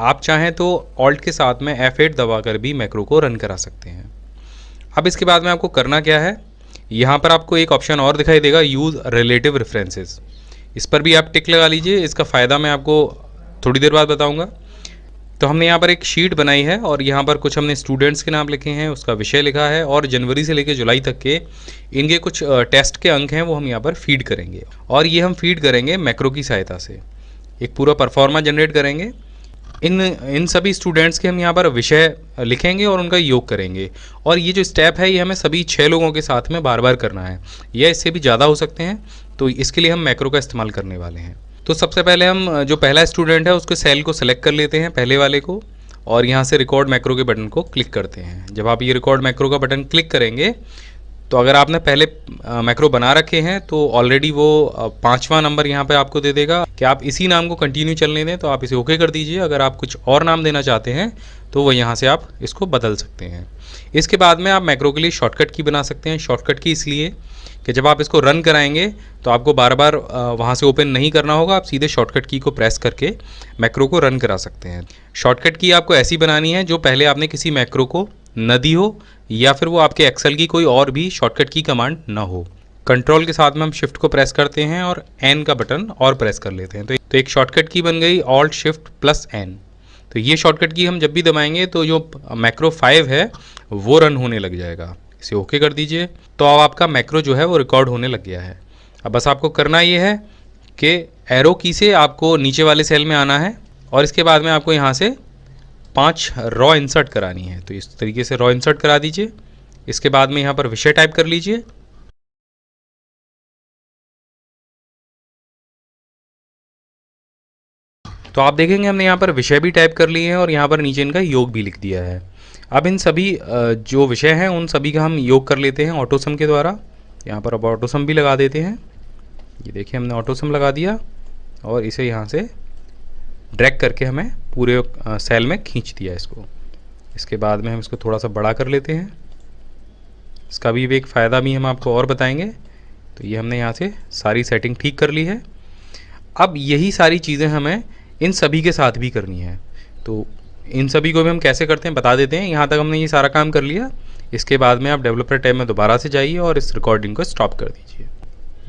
आप चाहें तो ऑल्ट के साथ में F8 दबाकर भी मैक्रो को रन करा सकते हैं। अब इसके बाद में आपको करना क्या है, यहाँ पर आपको एक ऑप्शन और दिखाई देगा, यूज़ रिलेटिव रेफरेंसेस। इस पर भी आप टिक लगा लीजिए। इसका फ़ायदा मैं आपको थोड़ी देर बाद बताऊंगा। तो हमने यहाँ पर एक शीट बनाई है और यहाँ पर कुछ हमने स्टूडेंट्स के नाम लिखे हैं, उसका विषय लिखा है, और जनवरी से लेकर जुलाई तक के इनके कुछ टेस्ट के अंक हैं वो हम यहाँ पर फीड करेंगे, और ये हम फीड करेंगे मैक्रो की सहायता से। एक पूरा परफॉर्मा जनरेट करेंगे। इन सभी स्टूडेंट्स के हम यहाँ पर विषय लिखेंगे और उनका योग करेंगे, और ये जो स्टेप है ये हमें सभी 6 लोगों के साथ में बार बार करना है, या इससे भी ज़्यादा हो सकते हैं। तो इसके लिए हम मैक्रो का इस्तेमाल करने वाले हैं। तो सबसे पहले हम जो पहला स्टूडेंट है उसके सेल को सेलेक्ट कर लेते हैं, पहले वाले को, और यहाँ से रिकॉर्ड मैक्रो के बटन को क्लिक करते हैं। जब आप ये रिकॉर्ड मैक्रो का बटन क्लिक करेंगे तो अगर आपने पहले मैक्रो बना रखे हैं तो ऑलरेडी वो 5वां नंबर यहाँ पे आपको दे देगा कि आप इसी नाम को कंटिन्यू चलने दें, तो आप इसे ओके कर दीजिए। अगर आप कुछ और नाम देना चाहते हैं तो वो यहाँ से आप इसको बदल सकते हैं। इसके बाद में आप मैक्रो के लिए शॉर्टकट की बना सकते हैं। शॉर्टकट की इसलिए कि जब आप इसको रन कराएंगे तो आपको बार बार वहाँ से ओपन नहीं करना होगा, आप सीधे शॉर्टकट की को प्रेस करके मैक्रो को रन करा सकते हैं। शॉर्टकट की आपको ऐसी बनानी है जो पहले आपने किसी मैक्रो को न दी हो, या फिर वो आपके एक्सेल की कोई और भी शॉर्टकट की कमांड ना हो। कंट्रोल के साथ में हम शिफ्ट को प्रेस करते हैं और एन का बटन और प्रेस कर लेते हैं, तो एक शॉर्टकट की बन गई ऑल्ट शिफ्ट प्लस एन। तो ये शॉर्टकट की हम जब भी दबाएंगे तो जो मैक्रो 5 है वो रन होने लग जाएगा। इसे ओके कर दीजिए। तो अब आपका मैक्रो जो है वो रिकॉर्ड होने लग गया है। अब बस आपको करना ये है कि एरो की से आपको नीचे वाले सेल में आना है, और इसके बाद में आपको यहाँ से 5 रॉ इंसर्ट करानी है। तो इस तरीके से रॉ इंसर्ट करा दीजिए। इसके बाद में यहाँ पर विषय टाइप कर लीजिए। तो आप देखेंगे हमने यहाँ पर विषय भी टाइप कर लिए हैं और यहाँ पर नीचे इनका योग भी लिख दिया है। अब इन सभी जो विषय हैं उन सभी का हम योग कर लेते हैं ऑटोसम के द्वारा। यहाँ पर अब ऑटोसम भी लगा देते हैं। ये देखिए हमने ऑटोसम लगा दिया, और इसे यहाँ से ड्रैग करके हमें पूरे सेल में खींच दिया इसको। इसके बाद में हम इसको थोड़ा सा बड़ा कर लेते हैं। इसका भी एक फ़ायदा भी हम आपको और बताएंगे। तो ये हमने यहाँ से सारी सेटिंग ठीक कर ली है। अब यही सारी चीज़ें हमें इन सभी के साथ भी करनी है। तो इन सभी को भी हम कैसे करते हैं बता देते हैं। यहाँ तक हमने ये सारा काम कर लिया। इसके बाद में आप डेवलपर टैब में दोबारा से जाइए और इस रिकॉर्डिंग को स्टॉप कर दीजिए।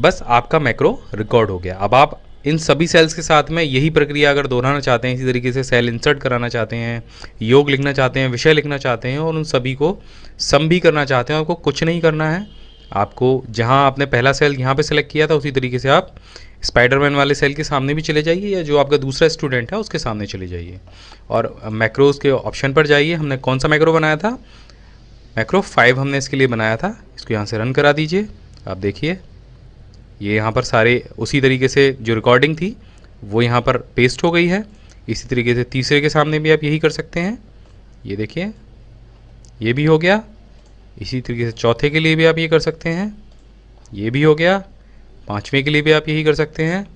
बस आपका मैक्रो रिकॉर्ड हो गया। अब आप इन सभी सेल्स के साथ में यही प्रक्रिया अगर दोहराना चाहते हैं, इसी तरीके से सेल इंसर्ट कराना चाहते हैं, योग लिखना चाहते हैं, विषय लिखना चाहते हैं, और उन सभी को सम भी करना चाहते हैं, आपको कुछ नहीं करना है। आपको जहां आपने पहला सेल यहाँ पे सेलेक्ट किया था उसी तरीके से आप स्पाइडरमैन वाले सेल के सामने भी चले जाइए, या जो आपका दूसरा स्टूडेंट है उसके सामने चले जाइए, और मैक्रोस के ऑप्शन पर जाइए। हमने कौन सा मैक्रो बनाया था, मैक्रो 5 हमने इसके लिए बनाया था। इसको यहाँ से रन करा दीजिए। आप देखिए ये यहाँ पर सारे उसी तरीके से जो रिकॉर्डिंग थी वो यहाँ पर पेस्ट हो गई है। इसी तरीके से तीसरे के सामने भी आप यही कर सकते हैं। ये देखिए ये भी हो गया। इसी तरीके से चौथे के लिए भी आप ये कर सकते हैं, ये भी हो गया। 5वें के लिए भी आप यही कर सकते हैं,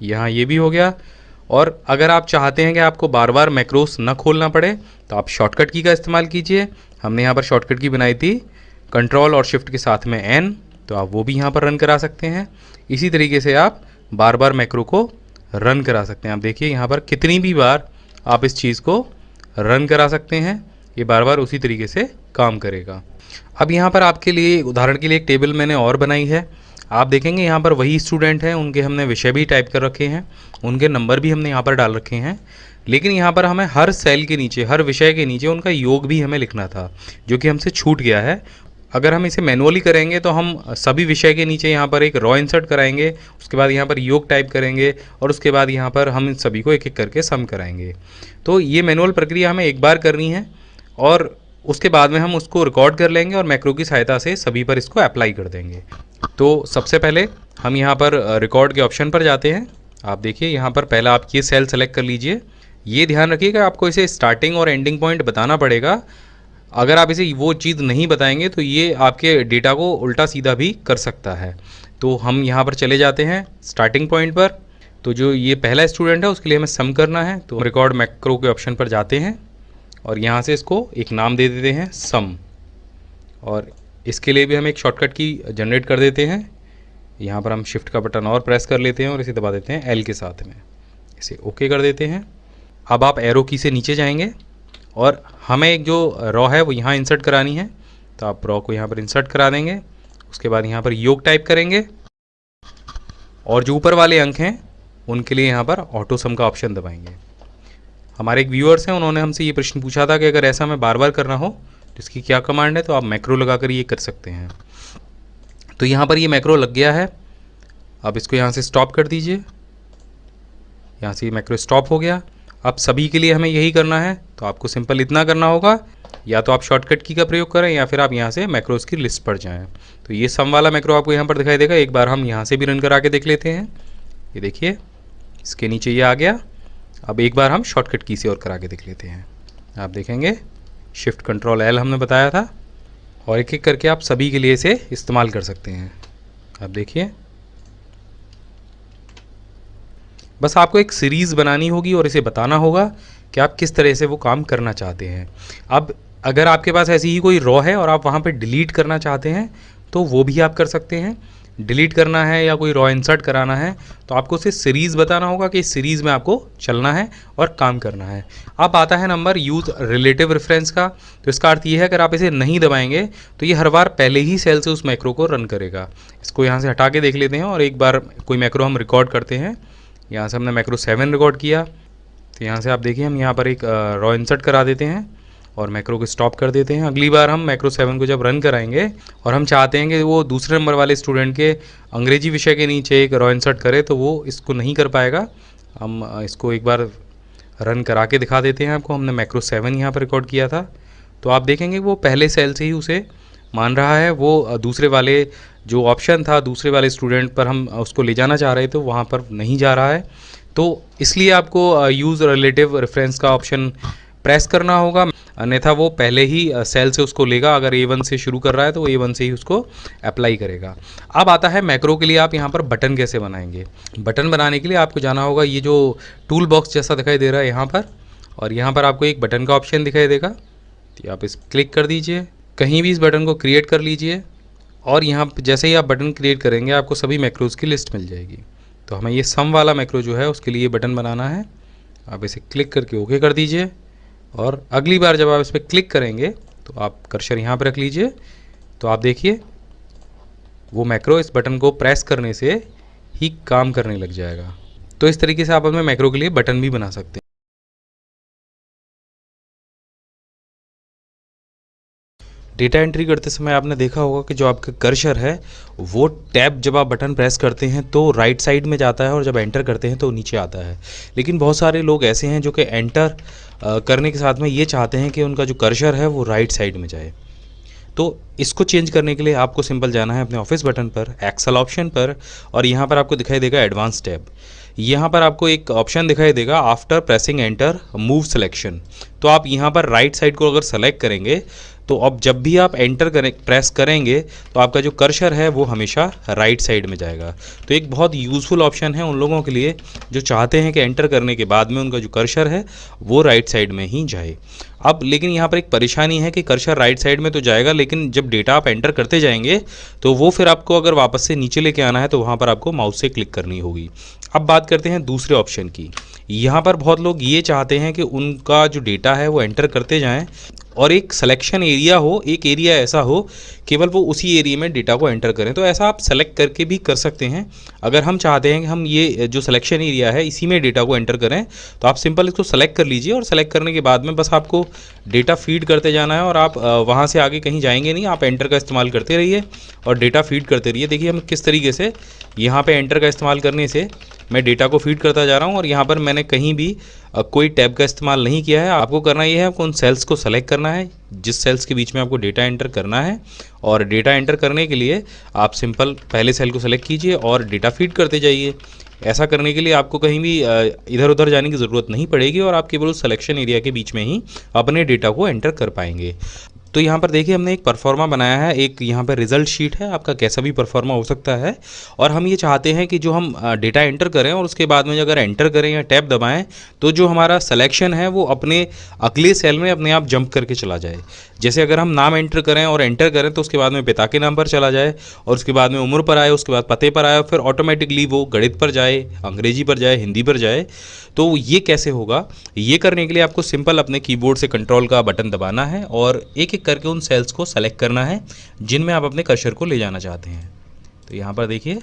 यहाँ ये भी हो गया। और अगर आप चाहते हैं कि आपको बार बार मैक्रोस न खोलना पड़े तो आप शॉर्टकट की का इस्तेमाल कीजिए। हमने यहाँ पर शॉर्टकट की बनाई थी कंट्रोल और शिफ्ट के साथ में एन, तो आप वो भी यहाँ पर रन करा सकते हैं। इसी तरीके से आप बार बार मैक्रो को रन करा सकते हैं। आप देखिए यहाँ पर कितनी भी बार आप इस चीज़ को रन करा सकते हैं, ये बार बार उसी तरीके से काम करेगा। अब यहाँ पर आपके लिए उदाहरण के लिए एक टेबल मैंने और बनाई है। आप देखेंगे यहाँ पर वही स्टूडेंट हैं, उनके हमने विषय भी टाइप कर रखे हैं, उनके नंबर भी हमने यहाँ पर डाल रखे हैं, लेकिन यहाँ पर हमें हर सेल के नीचे, हर विषय के नीचे उनका योग भी हमें लिखना था, जो कि हमसे छूट गया है। अगर हम इसे मैनुअली करेंगे तो हम सभी विषय के नीचे यहाँ पर एक रॉ इंसर्ट कराएंगे, उसके बाद यहाँ पर योग टाइप करेंगे और उसके बाद यहाँ पर हम इन सभी को एक एक करके सम कराएंगे। तो ये मैनुअल प्रक्रिया हमें एक बार करनी है और उसके बाद में हम उसको रिकॉर्ड कर लेंगे और मैक्रो की सहायता से सभी पर इसको अप्लाई कर देंगे। तो सबसे पहले हम यहाँ पर रिकॉर्ड के ऑप्शन पर जाते हैं। आप देखिए यहाँ पर पहला आप ये सेल सेलेक्ट कर लीजिए। ये ध्यान रखिएगा आपको इसे स्टार्टिंग और एंडिंग पॉइंट बताना पड़ेगा। अगर आप इसे वो चीज़ नहीं बताएंगे तो ये आपके डेटा को उल्टा सीधा भी कर सकता है। तो हम यहाँ पर चले जाते हैं स्टार्टिंग पॉइंट पर। तो जो ये पहला स्टूडेंट है उसके लिए हमें सम करना है, तो रिकॉर्ड मैक्रो के ऑप्शन पर जाते हैं और यहाँ से इसको एक नाम दे देते हैं सम, और इसके लिए भी हम एक शॉर्टकट की जनरेट कर देते हैं। यहाँ पर हम शिफ्ट का बटन और प्रेस कर लेते हैं और इसे दबा देते हैं एल के साथ में, इसे ओके कर देते हैं। अब आप एरो की से नीचे जाएंगे और हमें एक जो रॉ है वो यहाँ इंसर्ट करानी है, तो आप रॉ को यहाँ पर इंसर्ट करा देंगे। उसके बाद यहाँ पर योग टाइप करेंगे और जो ऊपर वाले अंक हैं उनके लिए यहाँ पर ऑटो सम का ऑप्शन दबाएंगे। हमारे एक व्यूअर्स हैं, उन्होंने हमसे ये प्रश्न पूछा था कि अगर ऐसा हमें बार बार करना हो तो इसकी क्या कमांड है, तो आप मैक्रो लगाकर ये कर सकते हैं। तो यहाँ पर ये मैक्रो लग गया है। अब इसको यहाँ से स्टॉप कर दीजिए, यहाँ से ये मैक्रो स्टॉप हो गया। अब सभी के लिए हमें यही करना है, तो आपको सिंपल इतना करना होगा, या तो आप शॉर्टकट की का प्रयोग करें या फिर आप यहाँ से मैक्रोज की लिस्ट पर जाएं। तो ये सम वाला मैक्रो आपको यहाँ पर दिखाई देगा। एक बार हम यहाँ से भी रन करा के देख लेते हैं। ये देखिए इसके नीचे ये आ गया। अब एक बार हम शॉर्टकट की से और करा के देख लेते हैं। आप देखेंगे शिफ्ट कंट्रोल एल हमने बताया था, और एक एक करके आप सभी के लिए इसे इस्तेमाल कर सकते हैं। आप देखिए बस आपको एक सीरीज़ बनानी होगी और इसे बताना होगा कि आप किस तरह से वो काम करना चाहते हैं। अब अगर आपके पास ऐसी ही कोई रॉ है और आप वहाँ पे डिलीट करना चाहते हैं तो वो भी आप कर सकते हैं। डिलीट करना है या कोई रॉ इंसर्ट कराना है तो आपको उसे सीरीज़ बताना होगा कि इस सीरीज़ में आपको चलना है और काम करना है। अब आता है नंबर यूज़ रिलेटिव रेफरेंस का। तो इसका अर्थ ये है अगर आप इसे नहीं दबाएंगे तो ये हर बार पहले ही सेल से उस मैक्रो को रन करेगा। इसको यहाँ से हटा के देख लेते हैं और एक बार कोई मैक्रो हम रिकॉर्ड करते हैं। यहाँ से हमने मैक्रो 7 रिकॉर्ड किया, तो यहाँ से आप देखिए हम यहाँ पर एक रॉ इंसर्ट करा देते हैं और मैक्रो को स्टॉप कर देते हैं। अगली बार हम मैक्रो 7 को जब रन कराएंगे और हम चाहते हैं कि वो दूसरे नंबर वाले स्टूडेंट के अंग्रेजी विषय के नीचे एक रॉ इंसर्ट करे, तो वो इसको नहीं कर पाएगा। हम इसको एक बार रन करा के दिखा देते हैं आपको। हमने मैक्रो 7 यहाँ पर रिकॉर्ड किया था, तो आप देखेंगे वो पहले सेल से ही उसे मान रहा है। वो दूसरे वाले जो ऑप्शन था दूसरे वाले स्टूडेंट पर हम उसको ले जाना चाह रहे थे, वहाँ पर नहीं जा रहा है। तो इसलिए आपको यूज़ रिलेटिव रेफरेंस का ऑप्शन प्रेस करना होगा, अन्यथा वो पहले ही सेल से उसको लेगा। अगर A1 से शुरू कर रहा है तो वो A1 से ही उसको अप्लाई करेगा। अब आता है मैक्रो के लिए आप यहाँ पर बटन कैसे बनाएंगे। बटन बनाने के लिए आपको जाना होगा, ये जो टूल बॉक्स जैसा दिखाई दे रहा है यहाँ पर, और यहाँ पर आपको एक बटन का ऑप्शन दिखाई देगा, तो आप इस क्लिक कर दीजिए। कहीं भी इस बटन को क्रिएट कर लीजिए और यहाँ जैसे ही आप बटन क्रिएट करेंगे आपको सभी मैक्रोज़ की लिस्ट मिल जाएगी। तो हमें ये सम वाला मैक्रो जो है उसके लिए बटन बनाना है। आप इसे क्लिक करके ओके कर दीजिए, और अगली बार जब आप इस पर क्लिक करेंगे तो आप कर्सर यहाँ पर रख लीजिए। तो आप देखिए वो मैक्रो इस बटन को प्रेस करने से ही काम करने लग जाएगा। तो इस तरीके से आप अपने मैक्रो के लिए बटन भी बना सकते हैं। डेटा एंट्री करते समय आपने देखा होगा कि जो आपका कर्सर है वो टैब जब आप बटन प्रेस करते हैं तो राइट साइड में जाता है और जब एंटर करते हैं तो नीचे आता है। लेकिन बहुत सारे लोग ऐसे हैं जो कि एंटर करने के साथ में ये चाहते हैं कि उनका जो कर्सर है वो राइट साइड में जाए। तो इसको चेंज करने के लिए आपको सिंपल जाना है अपने ऑफिस बटन पर, एक्सेल ऑप्शन पर, और यहाँ पर आपको दिखाई देगा एडवांस टैब। यहाँ पर आपको एक ऑप्शन दिखाई देगा after pressing enter move selection. तो आप यहाँ पर राइट साइड को अगर सेलेक्ट करेंगे तो अब जब भी आप एंटर प्रेस करेंगे तो आपका जो कर्सर है वो हमेशा राइट साइड में जाएगा। तो एक बहुत यूज़फुल ऑप्शन है उन लोगों के लिए जो चाहते हैं कि एंटर करने के बाद में उनका जो कर्सर है वो राइट साइड में ही जाए। अब लेकिन यहाँ पर एक परेशानी है कि कर्सर राइट साइड में तो जाएगा, लेकिन जब डेटा आप एंटर करते जाएंगे तो वो फिर आपको अगर वापस से नीचे लेके आना है तो वहाँ पर आपको माउस से क्लिक करनी होगी। अब बात करते हैं दूसरे ऑप्शन की। यहाँ पर बहुत लोग ये चाहते हैं कि उनका जो डेटा है वो एंटर करते जाएं और एक सिलेक्शन एरिया हो, एक एरिया ऐसा हो केवल वो उसी एरिया में डेटा को एंटर करें। तो ऐसा आप सेलेक्ट करके भी कर सकते हैं। अगर हम चाहते हैं कि हम ये जो सिलेक्शन एरिया है इसी में डेटा को एंटर करें, तो आप सिंपल इसको सेलेक्ट कर लीजिए, और सेलेक्ट करने के बाद में बस आपको डेटा फीड करते जाना है, और आप वहाँ से आगे कहीं जाएंगे नहीं। आप एंटर का इस्तेमाल करते रहिए और डेटा फीड करते रहिए। देखिए हम किस तरीके से यहाँ पे एंटर का इस्तेमाल करने से मैं डेटा को फीड करता जा रहा हूँ, और यहाँ पर मैंने कहीं भी कोई टैब का इस्तेमाल नहीं किया है। आपको करना ये है, आपको उन सेल्स को सेलेक्ट करना है जिस सेल्स के बीच में आपको डेटा एंटर करना है, और डेटा एंटर करने के लिए आप सिंपल पहले सेल को सेलेक्ट कीजिए और डेटा फीड करते जाइए। ऐसा करने के लिए आपको कहीं भी इधर उधर जाने की ज़रूरत नहीं पड़ेगी, और आप केवल उस सिलेक्शन एरिया के बीच में ही अपने डेटा को एंटर कर पाएंगे। तो यहाँ पर देखिए हमने एक परफॉर्मा बनाया है, एक यहाँ पर रिजल्ट शीट है, आपका कैसा भी परफॉर्मा हो सकता है। और हम ये चाहते हैं कि जो हम डेटा एंटर करें और उसके बाद में अगर एंटर करें या टैब दबाएं तो जो हमारा सिलेक्शन है वो अपने अगले सेल में अपने आप जंप करके चला जाए। जैसे अगर हम नाम एंटर करें और एंटर करें तो उसके बाद में पिता के नाम पर चला जाए, और उसके बाद में उम्र पर आए, उसके बाद पते पर आए, फिर ऑटोमेटिकली वो गणित पर जाए, अंग्रेजी पर जाए, हिंदी पर जाए। तो ये कैसे होगा, ये करने के लिए आपको सिंपल अपने कीबोर्ड से कंट्रोल का बटन दबाना है और एक एक करके उन सेल्स को सेलेक्ट करना है जिनमें आप अपने कर्सर को ले जाना चाहते हैं। तो यहाँ पर देखिए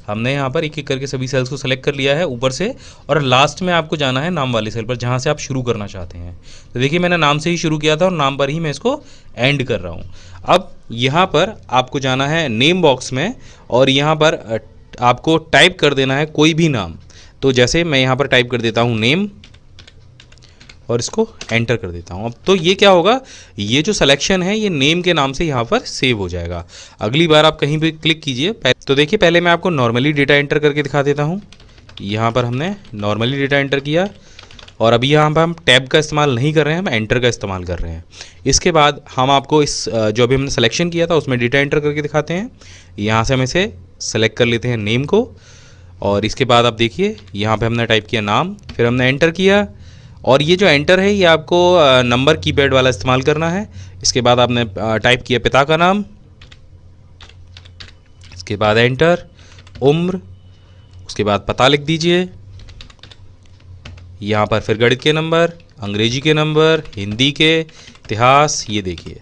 हमने यहाँ पर एक एक करके सभी सेल्स को सेलेक्ट कर लिया है ऊपर से, और लास्ट में आपको जाना है नाम वाले सेल पर जहाँ से आप शुरू करना चाहते हैं। तो देखिए मैंने नाम से ही शुरू किया था और नाम पर ही मैं इसको एंड कर रहा हूँ। अब यहाँ पर आपको जाना है नेम बॉक्स में, और यहाँ पर आपको टाइप कर देना है कोई भी नाम। तो जैसे मैं यहाँ पर टाइप कर देता हूँ नेम, और इसको एंटर कर देता हूँ। अब तो ये क्या होगा, ये जो सिलेक्शन है ये नेम के नाम से यहाँ पर सेव हो जाएगा। अगली बार आप कहीं भी क्लिक कीजिए तो देखिए पहले मैं आपको नॉर्मली डेटा एंटर करके दिखा देता हूँ। यहाँ पर हमने नॉर्मली डेटा एंटर किया, और अभी यहाँ पर हम टैब का इस्तेमाल नहीं कर रहे हैं, हम एंटर का इस्तेमाल कर रहे हैं। इसके बाद हम आपको इस जो अभी हमने सिलेक्शन किया था उसमें डेटा एंटर करके दिखाते हैं। यहाँ से हम इसे सेलेक्ट कर लेते हैं नेम को, और इसके बाद आप देखिए यहाँ पे हमने टाइप किया नाम, फिर हमने एंटर किया, और ये जो एंटर है ये आपको नंबर कीपैड वाला इस्तेमाल करना है। इसके बाद आपने टाइप किया पिता का नाम, इसके बाद एंटर, उम्र, उसके बाद पता लिख दीजिए। यहाँ पर फिर गणित के नंबर, अंग्रेजी के नंबर, हिंदी के, इतिहास, ये देखिए।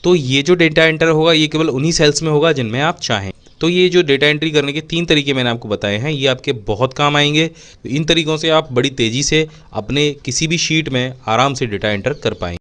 तो ये जो डेटा एंटर होगा ये केवल उन्हीं सेल्स में होगा जिनमें आप चाहें। तो ये जो डेटा एंट्री करने के 3 तरीके मैंने आपको बताए हैं, ये आपके बहुत काम आएंगे। तो इन तरीक़ों से आप बड़ी तेज़ी से अपने किसी भी शीट में आराम से डेटा एंटर कर पाएंगे।